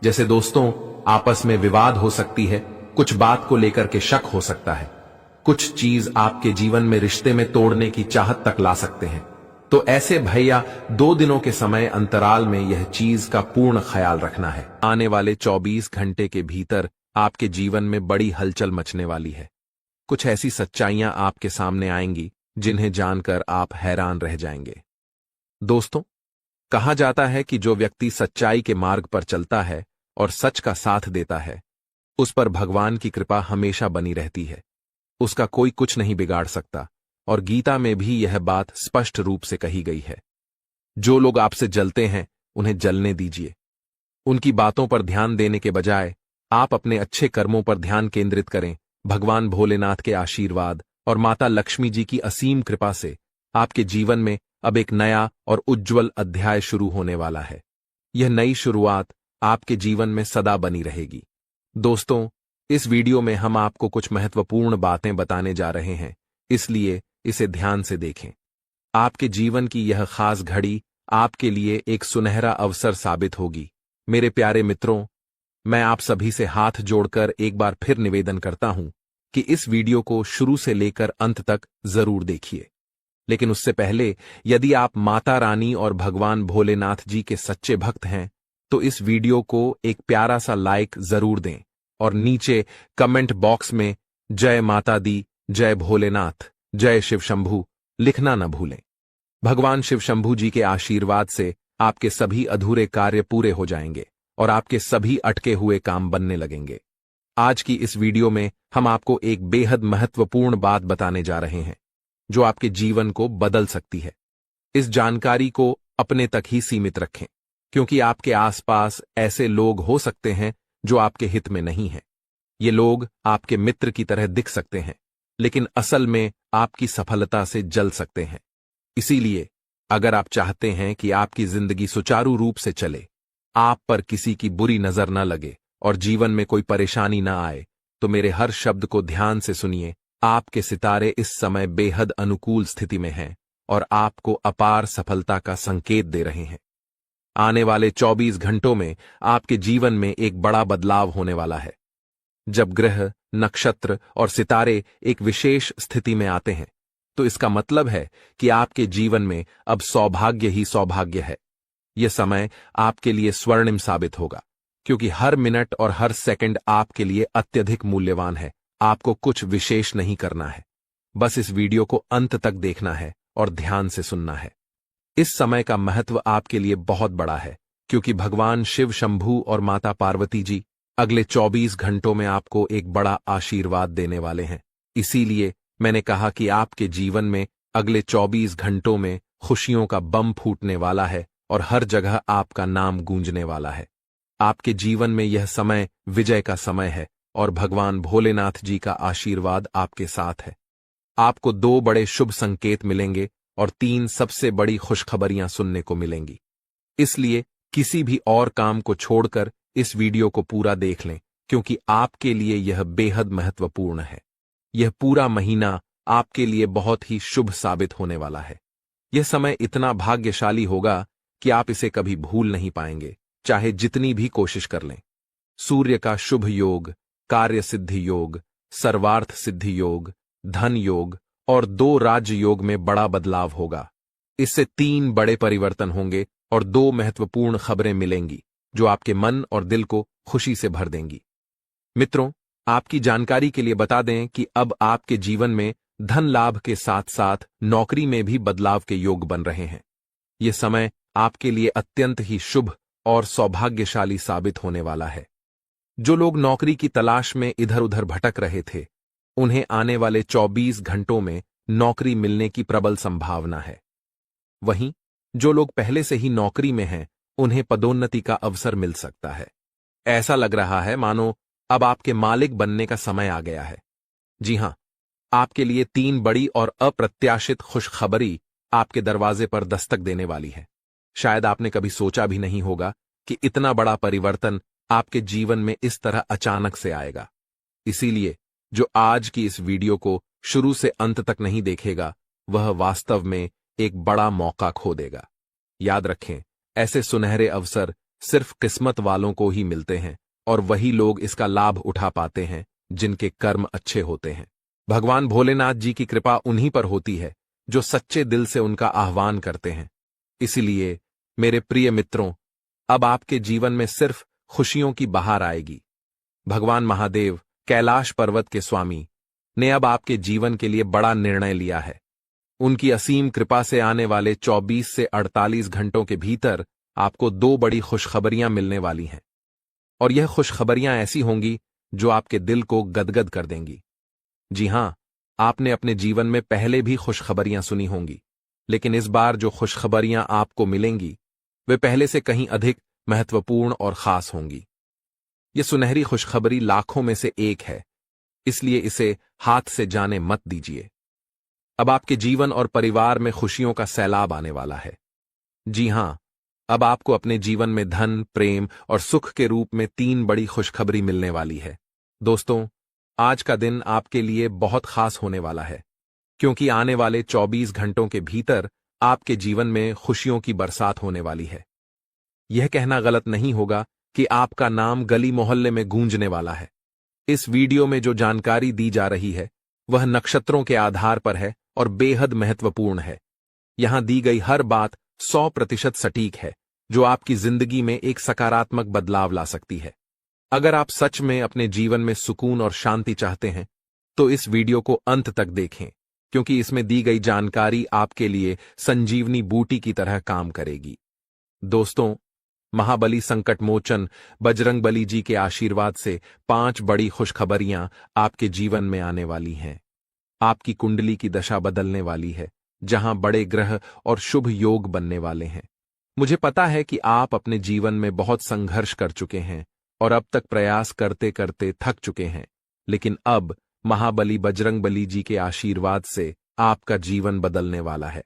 जैसे दोस्तों आपस में विवाद हो सकती है, कुछ बात को लेकर के शक हो सकता है, कुछ चीज आपके जीवन में रिश्ते में तोड़ने की चाहत तक ला सकते हैं। तो ऐसे भैया 2 दिनों के समय अंतराल में यह चीज का पूर्ण ख्याल रखना है। आने वाले 24 घंटे के भीतर आपके जीवन में बड़ी हलचल मचने वाली है। कुछ ऐसी सच्चाइयां आपके सामने आएंगी जिन्हें जानकर आप हैरान रह जाएंगे। दोस्तों कहा जाता है कि जो व्यक्ति सच्चाई के मार्ग पर चलता है और सच का साथ देता है, उस पर भगवान की कृपा हमेशा बनी रहती है, उसका कोई कुछ नहीं बिगाड़ सकता। और गीता में भी यह बात स्पष्ट रूप से कही गई है। जो लोग आपसे जलते हैं उन्हें जलने दीजिए। उनकी बातों पर ध्यान देने के बजाय आप अपने अच्छे कर्मों पर ध्यान केंद्रित करें। भगवान भोलेनाथ के आशीर्वाद और माता लक्ष्मी जी की असीम कृपा से आपके जीवन में अब एक नया और उज्जवल अध्याय शुरू होने वाला है। यह नई शुरुआत आपके जीवन में सदा बनी रहेगी। दोस्तों इस वीडियो में हम आपको कुछ महत्वपूर्ण बातें बताने जा रहे हैं, इसलिए इसे ध्यान से देखें। आपके जीवन की यह खास घड़ी आपके लिए एक सुनहरा अवसर साबित होगी। मेरे प्यारे मित्रों, मैं आप सभी से हाथ जोड़कर एक बार फिर निवेदन करता हूं कि इस वीडियो को शुरू से लेकर अंत तक जरूर देखिए। लेकिन उससे पहले यदि आप माता रानी और भगवान भोलेनाथ जी के सच्चे भक्त हैं तो इस वीडियो को एक प्यारा सा लाइक जरूर दें और नीचे कमेंट बॉक्स में जय माता दी, जय भोलेनाथ, जय शिव शंभू लिखना न भूलें। भगवान शिव शंभू जी के आशीर्वाद से आपके सभी अधूरे कार्य पूरे हो जाएंगे और आपके सभी अटके हुए काम बनने लगेंगे। आज की इस वीडियो में हम आपको एक बेहद महत्वपूर्ण बात बताने जा रहे हैं जो आपके जीवन को बदल सकती है। इस जानकारी को अपने तक ही सीमित रखें, क्योंकि आपके आसपास ऐसे लोग हो सकते हैं जो आपके हित में नहीं हैं। ये लोग आपके मित्र की तरह दिख सकते हैं, लेकिन असल में आपकी सफलता से जल सकते हैं। इसीलिए अगर आप चाहते हैं कि आपकी जिंदगी सुचारू रूप से चले, आप पर किसी की बुरी नजर न लगे और जीवन में कोई परेशानी न आए, तो मेरे हर शब्द को ध्यान से सुनिए। आपके सितारे इस समय बेहद अनुकूल स्थिति में हैं और आपको अपार सफलता का संकेत दे रहे हैं। आने वाले 24 घंटों में आपके जीवन में एक बड़ा बदलाव होने वाला है। जब ग्रह, नक्षत्र और सितारे एक विशेष स्थिति में आते हैं तो इसका मतलब है कि आपके जीवन में अब सौभाग्य ही सौभाग्य है। यह समय आपके लिए स्वर्णिम साबित होगा, क्योंकि हर मिनट और हर सेकंड आपके लिए अत्यधिक मूल्यवान है। आपको कुछ विशेष नहीं करना है, बस इस वीडियो को अंत तक देखना है और ध्यान से सुनना है। इस समय का महत्व आपके लिए बहुत बड़ा है, क्योंकि भगवान शिव शंभू और माता पार्वती जी अगले 24 घंटों में आपको एक बड़ा आशीर्वाद देने वाले हैं। इसीलिए मैंने कहा कि आपके जीवन में अगले 24 घंटों में खुशियों का बम फूटने वाला है और हर जगह आपका नाम गूंजने वाला है। आपके जीवन में यह समय विजय का समय है और भगवान भोलेनाथ जी का आशीर्वाद आपके साथ है। आपको 2 बड़े शुभ संकेत मिलेंगे और 3 सबसे बड़ी खुशखबरियां सुनने को मिलेंगी। इसलिए किसी भी और काम को छोड़कर इस वीडियो को पूरा देख लें, क्योंकि आपके लिए यह बेहद महत्वपूर्ण है। यह पूरा महीना आपके लिए बहुत ही शुभ साबित होने वाला है। यह समय इतना भाग्यशाली होगा कि आप इसे कभी भूल नहीं पाएंगे, चाहे जितनी भी कोशिश कर लें। सूर्य का शुभ योग, कार्य सिद्धि योग, सर्वार्थ सिद्धि योग, धन योग और 2 राज्य योग में बड़ा बदलाव होगा। इससे 3 बड़े परिवर्तन होंगे और 2 महत्वपूर्ण खबरें मिलेंगी जो आपके मन और दिल को खुशी से भर देंगी। मित्रों, आपकी जानकारी के लिए बता दें कि अब आपके जीवन में धन लाभ के साथ साथ नौकरी में भी बदलाव के योग बन रहे हैं। ये समय आपके लिए अत्यंत ही शुभ और सौभाग्यशाली साबित होने वाला है। जो लोग नौकरी की तलाश में इधर उधर भटक रहे थे, उन्हें आने वाले 24 घंटों में नौकरी मिलने की प्रबल संभावना है। वहीं जो लोग पहले से ही नौकरी में हैं, उन्हें पदोन्नति का अवसर मिल सकता है। ऐसा लग रहा है मानो अब आपके मालिक बनने का समय आ गया है। जी हां, आपके लिए 3 बड़ी और अप्रत्याशित खुशखबरी आपके दरवाजे पर दस्तक देने वाली है। शायद आपने कभी सोचा भी नहीं होगा कि इतना बड़ा परिवर्तन आपके जीवन में इस तरह अचानक से आएगा। इसीलिए जो आज की इस वीडियो को शुरू से अंत तक नहीं देखेगा, वह वास्तव में एक बड़ा मौका खो देगा। याद रखें, ऐसे सुनहरे अवसर सिर्फ किस्मत वालों को ही मिलते हैं और वही लोग इसका लाभ उठा पाते हैं जिनके कर्म अच्छे होते हैं। भगवान भोलेनाथ जी की कृपा उन्हीं पर होती है जो सच्चे दिल से उनका आह्वान करते हैं। इसलिए मेरे प्रिय मित्रों, अब आपके जीवन में सिर्फ खुशियों की बहार आएगी। भगवान महादेव, कैलाश पर्वत के स्वामी, ने अब आपके जीवन के लिए बड़ा निर्णय लिया है। उनकी असीम कृपा से आने वाले 24 से 48 घंटों के भीतर आपको 2 बड़ी खुशखबरियां मिलने वाली हैं। और यह खुशखबरियां ऐसी होंगी जो आपके दिल को गदगद कर देंगी। जी हां, आपने अपने जीवन में पहले भी खुशखबरियां सुनी होंगी, लेकिन इस बार जो खुशखबरियां आपको मिलेंगी वे पहले से कहीं अधिक महत्वपूर्ण और खास होंगी। यह सुनहरी खुशखबरी लाखों में से एक है, इसलिए इसे हाथ से जाने मत दीजिए। अब आपके जीवन और परिवार में खुशियों का सैलाब आने वाला है। जी हां, अब आपको अपने जीवन में धन, प्रेम और सुख के रूप में 3 बड़ी खुशखबरी मिलने वाली है। दोस्तों, आज का दिन आपके लिए बहुत खास होने वाला है, क्योंकि आने वाले 24 घंटों के भीतर आपके जीवन में खुशियों की बरसात होने वाली है। यह कहना गलत नहीं होगा कि आपका नाम गली मोहल्ले में गूंजने वाला है। इस वीडियो में जो जानकारी दी जा रही है वह नक्षत्रों के आधार पर है और बेहद महत्वपूर्ण है। यहां दी गई हर बात 100% सटीक है, जो आपकी जिंदगी में एक सकारात्मक बदलाव ला सकती है। अगर आप सच में अपने जीवन में सुकून और शांति चाहते हैं, तो इस वीडियो को अंत तक देखें, क्योंकि इसमें दी गई जानकारी आपके लिए संजीवनी बूटी की तरह काम करेगी। दोस्तों, महाबली संकट मोचन बजरंगबली जी के आशीर्वाद से 5 बड़ी खुशखबरियां आपके जीवन में आने वाली हैं। आपकी कुंडली की दशा बदलने वाली है, जहां बड़े ग्रह और शुभ योग बनने वाले हैं। मुझे पता है कि आप अपने जीवन में बहुत संघर्ष कर चुके हैं और अब तक प्रयास करते करते थक चुके हैं, लेकिन अब महाबली बजरंगबली जी के आशीर्वाद से आपका जीवन बदलने वाला है।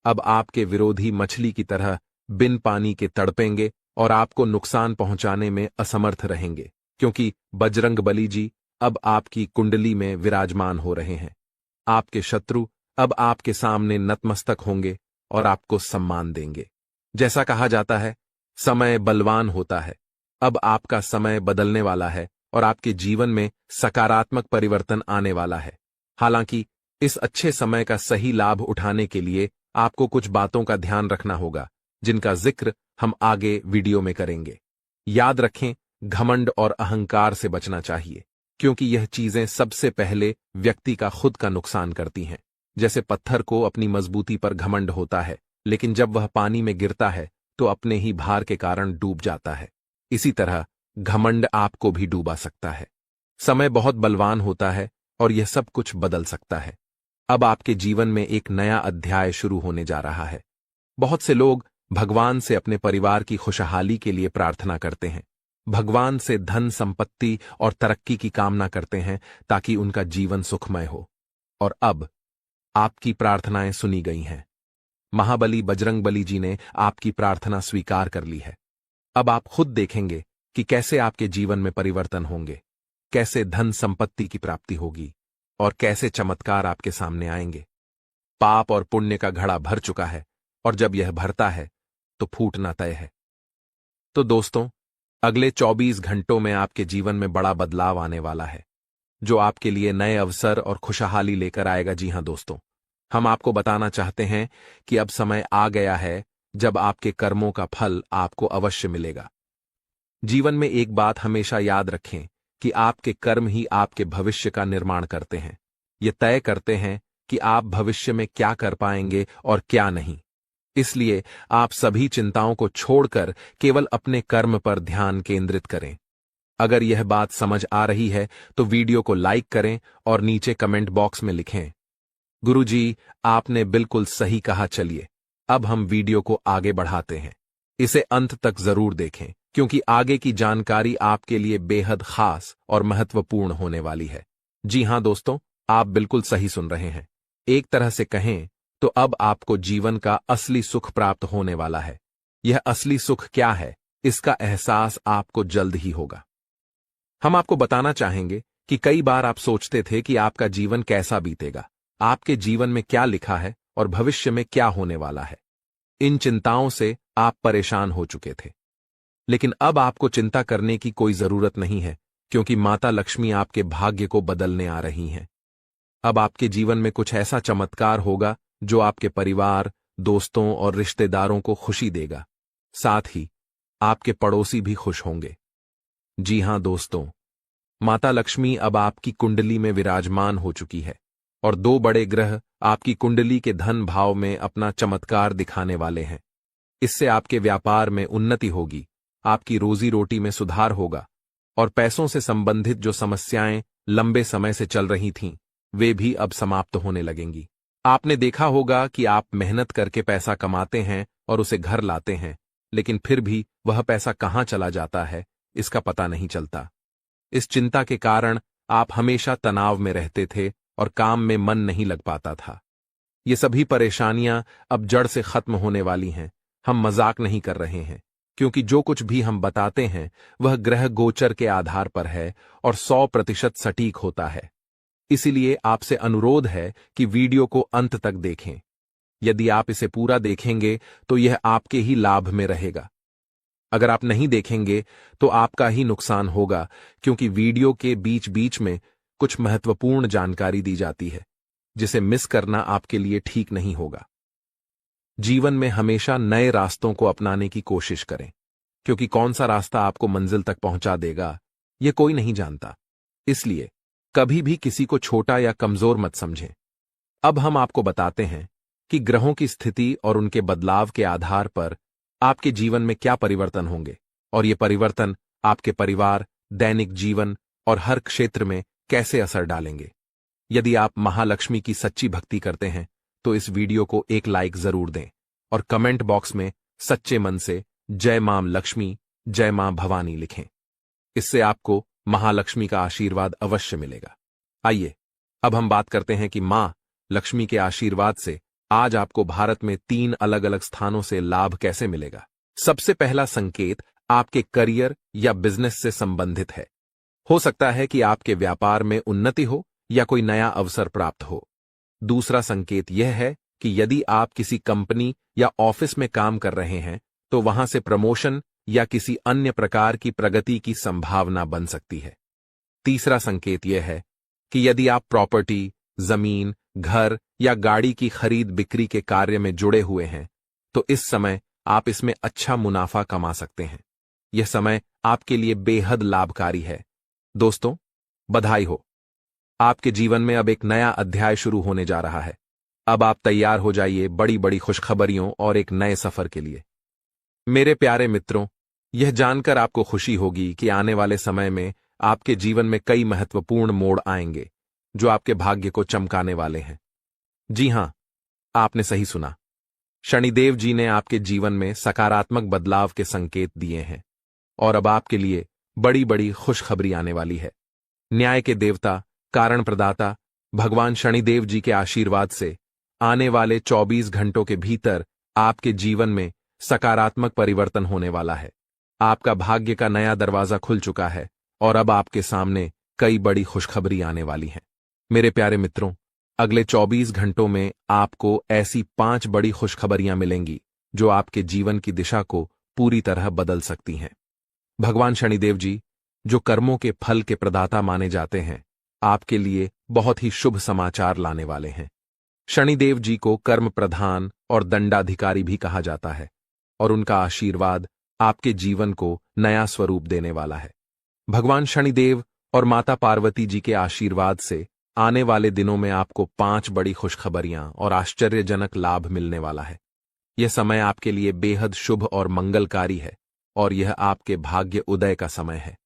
अब आपके विरोधी मछली की तरह बिन पानी के तड़पेंगे और आपको नुकसान पहुंचाने में असमर्थ रहेंगे, क्योंकि बजरंगबली जी अब आपकी कुंडली में विराजमान हो रहे हैं। आपके शत्रु अब आपके सामने नतमस्तक होंगे और आपको सम्मान देंगे। जैसा कहा जाता है, समय बलवान होता है। अब आपका समय बदलने वाला है और आपके जीवन में सकारात्मक परिवर्तन आने वाला है। हालांकि इस अच्छे समय का सही लाभ उठाने के लिए आपको कुछ बातों का ध्यान रखना होगा, जिनका जिक्र हम आगे वीडियो में करेंगे। याद रखें, घमंड और अहंकार से बचना चाहिए, क्योंकि यह चीजें सबसे पहले व्यक्ति का खुद का नुकसान करती हैं। जैसे पत्थर को अपनी मजबूती पर घमंड होता है, लेकिन जब वह पानी में गिरता है तो अपने ही भार के कारण डूब जाता है। इसी तरह घमंड आपको भी डूबा सकता है। समय बहुत बलवान होता है और यह सब कुछ बदल सकता है। अब आपके जीवन में एक नया अध्याय शुरू होने जा रहा है। बहुत से लोग भगवान से अपने परिवार की खुशहाली के लिए प्रार्थना करते हैं। भगवान से धन, संपत्ति और तरक्की की कामना करते हैं ताकि उनका जीवन सुखमय हो। और अब आपकी प्रार्थनाएं सुनी गई हैं। महाबली बजरंगबली जी ने आपकी प्रार्थना स्वीकार कर ली है। अब आप खुद देखेंगे कि कैसे आपके जीवन में परिवर्तन होंगे, कैसे धन संपत्ति की प्राप्ति होगी और कैसे चमत्कार आपके सामने आएंगे। पाप और पुण्य का घड़ा भर चुका है और जब यह भरता है तो फूटना तय है। तो दोस्तों, अगले 24 घंटों में आपके जीवन में बड़ा बदलाव आने वाला है, जो आपके लिए नए अवसर और खुशहाली लेकर आएगा। जी हां दोस्तों, हम आपको बताना चाहते हैं कि अब समय आ गया है जब आपके कर्मों का फल आपको अवश्य मिलेगा। जीवन में एक बात हमेशा याद रखें कि आपके कर्म ही आपके भविष्य का निर्माण करते हैं। ये तय करते हैं कि आप भविष्य में क्या कर पाएंगे और क्या नहीं। इसलिए आप सभी चिंताओं को छोड़कर केवल अपने कर्म पर ध्यान केंद्रित करें। अगर यह बात समझ आ रही है तो वीडियो को लाइक करें और नीचे कमेंट बॉक्स में लिखें, गुरुजी, आपने बिल्कुल सही कहा। चलिए अब हम वीडियो को आगे बढ़ाते हैं। इसे अंत तक जरूर देखें क्योंकि आगे की जानकारी आपके लिए बेहद खास और महत्वपूर्ण होने वाली है। जी हां दोस्तों, आप बिल्कुल सही सुन रहे हैं। एक तरह से कहें तो अब आपको जीवन का असली सुख प्राप्त होने वाला है। यह असली सुख क्या है, इसका एहसास आपको जल्द ही होगा। हम आपको बताना चाहेंगे कि कई बार आप सोचते थे कि आपका जीवन कैसा बीतेगा, आपके जीवन में क्या लिखा है और भविष्य में क्या होने वाला है। इन चिंताओं से आप परेशान हो चुके थे। लेकिन अब आपको चिंता करने की कोई जरूरत नहीं है क्योंकि माता लक्ष्मी आपके भाग्य को बदलने आ रही हैं। अब आपके जीवन में कुछ ऐसा चमत्कार होगा जो आपके परिवार, दोस्तों और रिश्तेदारों को खुशी देगा। साथ ही आपके पड़ोसी भी खुश होंगे। जी हां दोस्तों, माता लक्ष्मी अब आपकी कुंडली में विराजमान हो चुकी है और दो बड़े ग्रह आपकी कुंडली के धन भाव में अपना चमत्कार दिखाने वाले हैं। इससे आपके व्यापार में उन्नति होगी, आपकी रोजी रोटी में सुधार होगा और पैसों से संबंधित जो समस्याएं लंबे समय से चल रही थीं, वे भी अब समाप्त होने लगेंगी। आपने देखा होगा कि आप मेहनत करके पैसा कमाते हैं और उसे घर लाते हैं, लेकिन फिर भी वह पैसा कहां चला जाता है, इसका पता नहीं चलता। इस चिंता के कारण आप हमेशा तनाव में रहते थे और काम में मन नहीं लग पाता था। ये सभी परेशानियां अब जड़ से खत्म होने वाली हैं। हम मजाक नहीं कर रहे हैं क्योंकि जो कुछ भी हम बताते हैं वह ग्रह गोचर के आधार पर है और 100% सटीक होता है। इसीलिए आपसे अनुरोध है कि वीडियो को अंत तक देखें। यदि आप इसे पूरा देखेंगे तो यह आपके ही लाभ में रहेगा। अगर आप नहीं देखेंगे तो आपका ही नुकसान होगा क्योंकि वीडियो के बीच बीच में कुछ महत्वपूर्ण जानकारी दी जाती है जिसे मिस करना आपके लिए ठीक नहीं होगा। जीवन में हमेशा नए रास्तों को अपनाने की कोशिश करें क्योंकि कौन सा रास्ता आपको मंजिल तक पहुंचा देगा, यह कोई नहीं जानता। इसलिए कभी भी किसी को छोटा या कमजोर मत समझें। अब हम आपको बताते हैं कि ग्रहों की स्थिति और उनके बदलाव के आधार पर आपके जीवन में क्या परिवर्तन होंगे और ये परिवर्तन आपके परिवार, दैनिक जीवन और हर क्षेत्र में कैसे असर डालेंगे। यदि आप महालक्ष्मी की सच्ची भक्ति करते हैं तो इस वीडियो को एक लाइक जरूर दें और कमेंट बॉक्स में सच्चे मन से जय मां लक्ष्मी, जय मां भवानी लिखें। इससे आपको महालक्ष्मी का आशीर्वाद अवश्य मिलेगा। आइए अब हम बात करते हैं कि मां लक्ष्मी के आशीर्वाद से आज आपको भारत में 3 अलग अलग स्थानों से लाभ कैसे मिलेगा। सबसे पहला संकेत आपके करियर या बिजनेस से संबंधित है। हो सकता है कि आपके व्यापार में उन्नति हो या कोई नया अवसर प्राप्त हो। दूसरा संकेत यह है कि यदि आप किसी कंपनी या ऑफिस में काम कर रहे हैं तो वहां से प्रमोशन या किसी अन्य प्रकार की प्रगति की संभावना बन सकती है। तीसरा संकेत यह है कि यदि आप प्रॉपर्टी, जमीन, घर या गाड़ी की खरीद बिक्री के कार्य में जुड़े हुए हैं तो इस समय आप इसमें अच्छा मुनाफा कमा सकते हैं। यह समय आपके लिए बेहद लाभकारी है। दोस्तों, बधाई हो, आपके जीवन में अब एक नया अध्याय शुरू होने जा रहा है। अब आप तैयार हो जाइए बड़ी बड़ी खुशखबरियों और एक नए सफर के लिए। मेरे प्यारे मित्रों, यह जानकर आपको खुशी होगी कि आने वाले समय में आपके जीवन में कई महत्वपूर्ण मोड़ आएंगे जो आपके भाग्य को चमकाने वाले हैं। जी हां, आपने सही सुना। शनिदेव जी ने आपके जीवन में सकारात्मक बदलाव के संकेत दिए हैं और अब आपके लिए बड़ी बड़ी खुशखबरी आने वाली है। न्याय के देवता, कारण प्रदाता भगवान शनिदेव जी के आशीर्वाद से आने वाले 24 घंटों के भीतर आपके जीवन में सकारात्मक परिवर्तन होने वाला है। आपका भाग्य का नया दरवाजा खुल चुका है और अब आपके सामने कई बड़ी खुशखबरी आने वाली हैं। मेरे प्यारे मित्रों, अगले 24 घंटों में आपको ऐसी 5 बड़ी खुशखबरियां मिलेंगी जो आपके जीवन की दिशा को पूरी तरह बदल सकती हैं। भगवान शनिदेव जी, जो कर्मों के फल के प्रदाता माने जाते हैं, आपके लिए बहुत ही शुभ समाचार लाने वाले हैं। शनिदेव जी को कर्म प्रधान और दंडाधिकारी भी कहा जाता है और उनका आशीर्वाद आपके जीवन को नया स्वरूप देने वाला है। भगवान शनिदेव और माता पार्वती जी के आशीर्वाद से आने वाले दिनों में आपको 5 बड़ी खुशखबरियां और आश्चर्यजनक लाभ मिलने वाला है। यह समय आपके लिए बेहद शुभ और मंगलकारी है और यह आपके भाग्य उदय का समय है।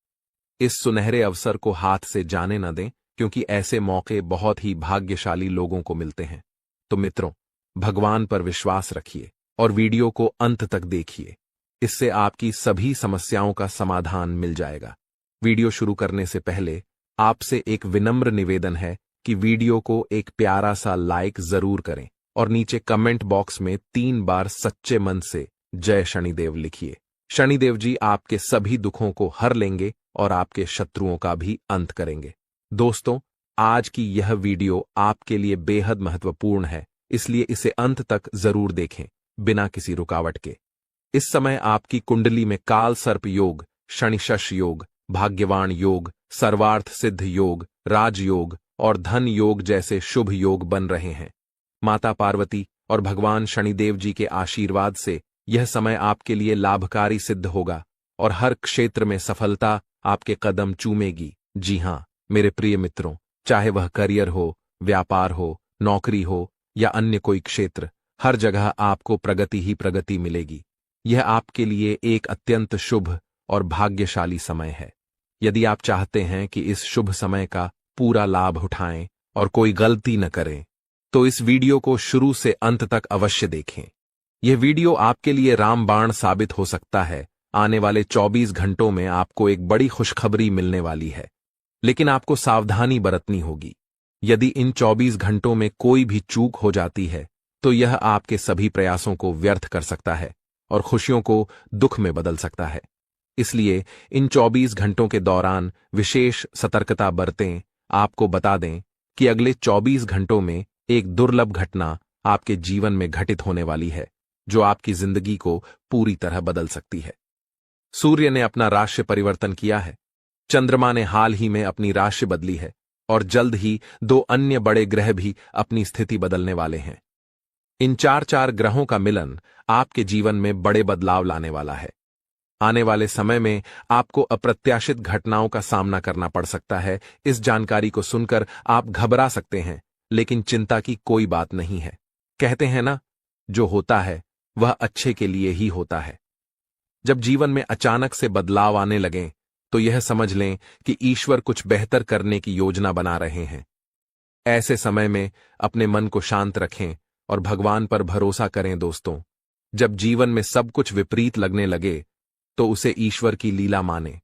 इस सुनहरे अवसर को हाथ से जाने न दें, क्योंकि ऐसे मौके बहुत ही भाग्यशाली लोगों को मिलते हैं। तो मित्रों, भगवान पर विश्वास रखिए और वीडियो को अंत तक देखिए। इससे आपकी सभी समस्याओं का समाधान मिल जाएगा। वीडियो शुरू करने से पहले आपसे एक विनम्र निवेदन है कि वीडियो को एक प्यारा सा लाइक जरूर करें और नीचे कमेंट बॉक्स में 3 बार सच्चे मन से जय शनिदेव लिखिए। शनिदेव जी आपके सभी दुखों को हर लेंगे और आपके शत्रुओं का भी अंत करेंगे। दोस्तों, आज की यह वीडियो आपके लिए बेहद महत्वपूर्ण है, इसलिए इसे अंत तक जरूर देखें बिना किसी रुकावट के। इस समय आपकी कुंडली में काल सर्प योग, शनिशश योग, भाग्यवान योग, सर्वार्थ सिद्ध योग, राजयोग और धन योग जैसे शुभ योग बन रहे हैं। माता पार्वती और भगवान शनिदेव जी के आशीर्वाद से यह समय आपके लिए लाभकारी सिद्ध होगा और हर क्षेत्र में सफलता आपके कदम चूमेगी। जी हां मेरे प्रिय मित्रों, चाहे वह करियर हो, व्यापार हो, नौकरी हो या अन्य कोई क्षेत्र, हर जगह आपको प्रगति ही प्रगति मिलेगी। यह आपके लिए एक अत्यंत शुभ और भाग्यशाली समय है। यदि आप चाहते हैं कि इस शुभ समय का पूरा लाभ उठाएं और कोई गलती न करें, तो इस वीडियो को शुरू से अंत तक अवश्य देखें। यह वीडियो आपके लिए रामबाण साबित हो सकता है। आने वाले 24 घंटों में आपको एक बड़ी खुशखबरी मिलने वाली है, लेकिन आपको सावधानी बरतनी होगी। यदि इन 24 घंटों में कोई भी चूक हो जाती है, तो यह आपके सभी प्रयासों को व्यर्थ कर सकता है और खुशियों को दुख में बदल सकता है। इसलिए इन 24 घंटों के दौरान विशेष सतर्कता बरतें। आपको बता दें कि अगले 24 घंटों में एक दुर्लभ घटना आपके जीवन में घटित होने वाली है, जो आपकी जिंदगी को पूरी तरह बदल सकती है। सूर्य ने अपना राशि परिवर्तन किया है, चंद्रमा ने हाल ही में अपनी राशि बदली है और जल्द ही 2 अन्य बड़े ग्रह भी अपनी स्थिति बदलने वाले हैं। इन 4 ग्रहों का मिलन आपके जीवन में बड़े बदलाव लाने वाला है। आने वाले समय में आपको अप्रत्याशित घटनाओं का सामना करना पड़ सकता है। इस जानकारी को सुनकर आप घबरा सकते हैं, लेकिन चिंता की कोई बात नहीं है। कहते हैं ना, जो होता है वह अच्छे के लिए ही होता है। जब जीवन में अचानक से बदलाव आने लगें, तो यह समझ लें कि ईश्वर कुछ बेहतर करने की योजना बना रहे हैं। ऐसे समय में अपने मन को शांत रखें और भगवान पर भरोसा करें। दोस्तों, जब जीवन में सब कुछ विपरीत लगने लगे, तो उसे ईश्वर की लीला माने।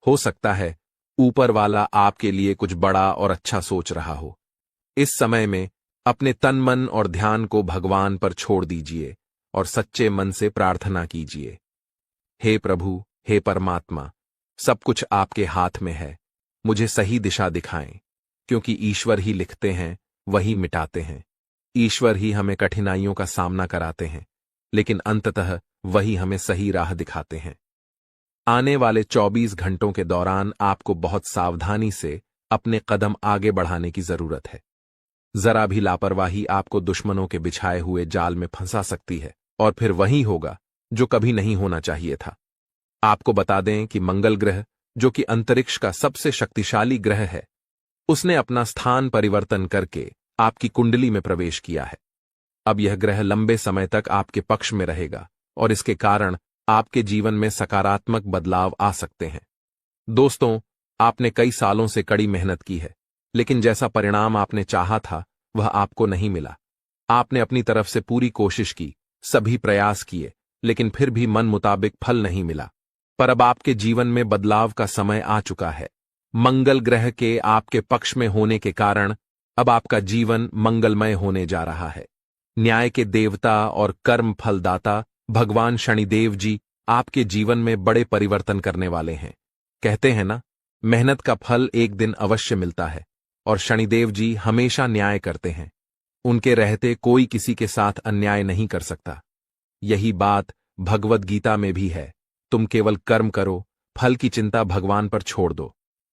हो सकता है ऊपर वाला आपके लिए कुछ बड़ा और अच्छा सोच रहा हो। इस समय में अपने तन मन और ध्यान को भगवान पर छोड़ दीजिए और सच्चे मन से प्रार्थना कीजिए। हे प्रभु, हे परमात्मा, सब कुछ आपके हाथ में है। मुझे सही दिशा दिखाएं, क्योंकि ईश्वर ही लिखते हैं, वही मिटाते हैं। ईश्वर ही हमें कठिनाइयों का सामना कराते हैं, लेकिन अंततः वही हमें सही राह दिखाते हैं। आने वाले 24 घंटों के दौरान आपको बहुत सावधानी से अपने कदम आगे बढ़ाने की जरूरत है। जरा भी लापरवाही आपको दुश्मनों के बिछाए हुए जाल में फंसा सकती है और फिर वही होगा जो कभी नहीं होना चाहिए था। आपको बता दें कि मंगल ग्रह, जो कि अंतरिक्ष का सबसे शक्तिशाली ग्रह है, उसने अपना स्थान परिवर्तन करके आपकी कुंडली में प्रवेश किया है। अब यह ग्रह लंबे समय तक आपके पक्ष में रहेगा और इसके कारण आपके जीवन में सकारात्मक बदलाव आ सकते हैं। दोस्तों, आपने कई सालों से कड़ी मेहनत की है, लेकिन जैसा परिणाम आपने चाहा था वह आपको नहीं मिला। आपने अपनी तरफ से पूरी कोशिश की, सभी प्रयास किए, लेकिन फिर भी मन मुताबिक फल नहीं मिला। पर अब आपके जीवन में बदलाव का समय आ चुका है। मंगल ग्रह के आपके पक्ष में होने के कारण अब आपका जीवन मंगलमय होने जा रहा है। न्याय के देवता और कर्म फलदाता भगवान शनिदेव जी आपके जीवन में बड़े परिवर्तन करने वाले हैं। कहते हैं ना, मेहनत का फल एक दिन अवश्य मिलता है और शनिदेव जी हमेशा न्याय करते हैं। उनके रहते कोई किसी के साथ अन्याय नहीं कर सकता। यही बात भगवद गीता में भी है। तुम केवल कर्म करो, फल की चिंता भगवान पर छोड़ दो।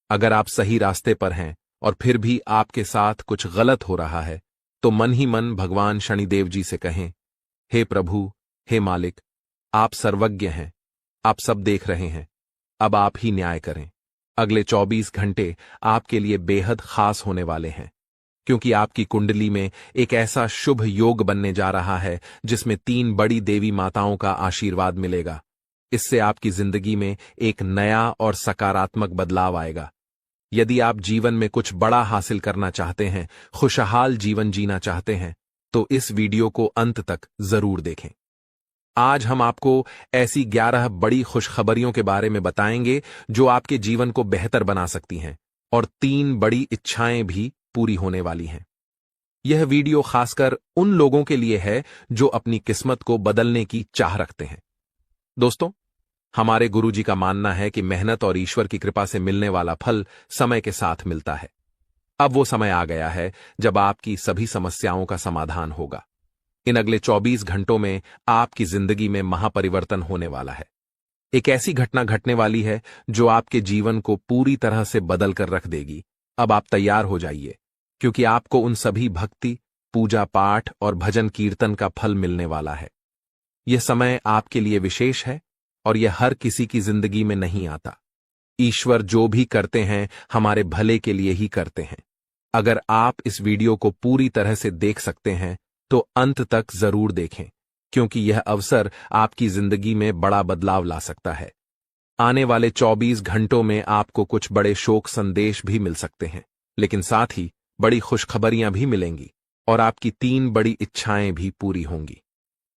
अगर आप सही रास्ते पर हैं और फिर भी आपके साथ कुछ गलत हो रहा है, तो मन ही मन भगवान शनिदेव जी से कहें, हे प्रभु, हे मालिक, आप सर्वज्ञ हैं, आप सब देख रहे हैं। अब आप ही न्याय करें। अगले 24 घंटे आपके लिए बेहद खास होने वाले हैं, क्योंकि आपकी कुंडली में एक ऐसा शुभ योग बनने जा रहा है जिसमें 3 बड़ी देवी माताओं का आशीर्वाद मिलेगा। इससे आपकी जिंदगी में एक नया और सकारात्मक बदलाव आएगा। यदि आप जीवन में कुछ बड़ा हासिल करना चाहते हैं, खुशहाल जीवन जीना चाहते हैं, तो इस वीडियो को अंत तक जरूर देखें। आज हम आपको ऐसी 11 बड़ी खुशखबरियों के बारे में बताएंगे जो आपके जीवन को बेहतर बना सकती हैं, और 3 बड़ी इच्छाएं भी पूरी होने वाली हैं। यह वीडियो खासकर उन लोगों के लिए है जो अपनी किस्मत को बदलने की चाह रखते हैं। दोस्तों, हमारे गुरुजी का मानना है कि मेहनत और ईश्वर की कृपा से मिलने वाला फल समय के साथ मिलता है। अब वो समय आ गया है जब आपकी सभी समस्याओं का समाधान होगा। इन अगले 24 घंटों में आपकी जिंदगी में महापरिवर्तन होने वाला है। एक ऐसी घटना घटने वाली है जो आपके जीवन को पूरी तरह से बदल कर रख देगी। अब आप तैयार हो जाइए, क्योंकि आपको उन सभी भक्ति, पूजा पाठ और भजन कीर्तन का फल मिलने वाला है। यह समय आपके लिए विशेष है और यह हर किसी की जिंदगी में नहीं आता। ईश्वर जो भी करते हैं हमारे भले के लिए ही करते हैं। अगर आप इस वीडियो को पूरी तरह से देख सकते हैं तो अंत तक जरूर देखें, क्योंकि यह अवसर आपकी जिंदगी में बड़ा बदलाव ला सकता है। आने वाले 24 घंटों में आपको कुछ बड़े शोक संदेश भी मिल सकते हैं, लेकिन साथ ही बड़ी खुशखबरियां भी मिलेंगी और आपकी 3 बड़ी इच्छाएं भी पूरी होंगी।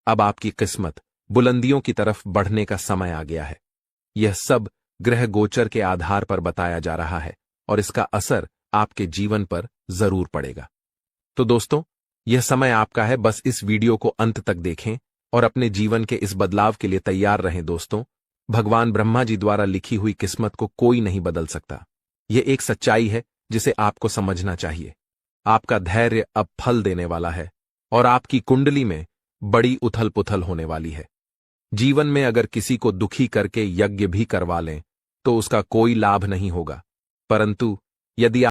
अब आपकी किस्मत बुलंदियों की तरफ बढ़ने का समय आ गया है। यह सब ग्रह गोचर के आधार पर बताया जा रहा है और इसका असर आपके जीवन पर जरूर पड़ेगा। तो दोस्तों, यह समय आपका है। बस इस वीडियो को अंत तक देखें और अपने जीवन के इस बदलाव के लिए तैयार रहें। दोस्तों, भगवान ब्रह्मा जी द्वारा लिखी हुई किस्मत को कोई नहीं बदल सकता। यह एक सच्चाई है जिसे आपको समझना चाहिए। आपका धैर्य अब फल देने वाला है और आपकी कुंडली में बड़ी उथल पुथल होने वाली है। जीवन में अगर किसी को दुखी करके यज्ञ भी करवा लें तो उसका कोई लाभ नहीं होगा, परंतु यदि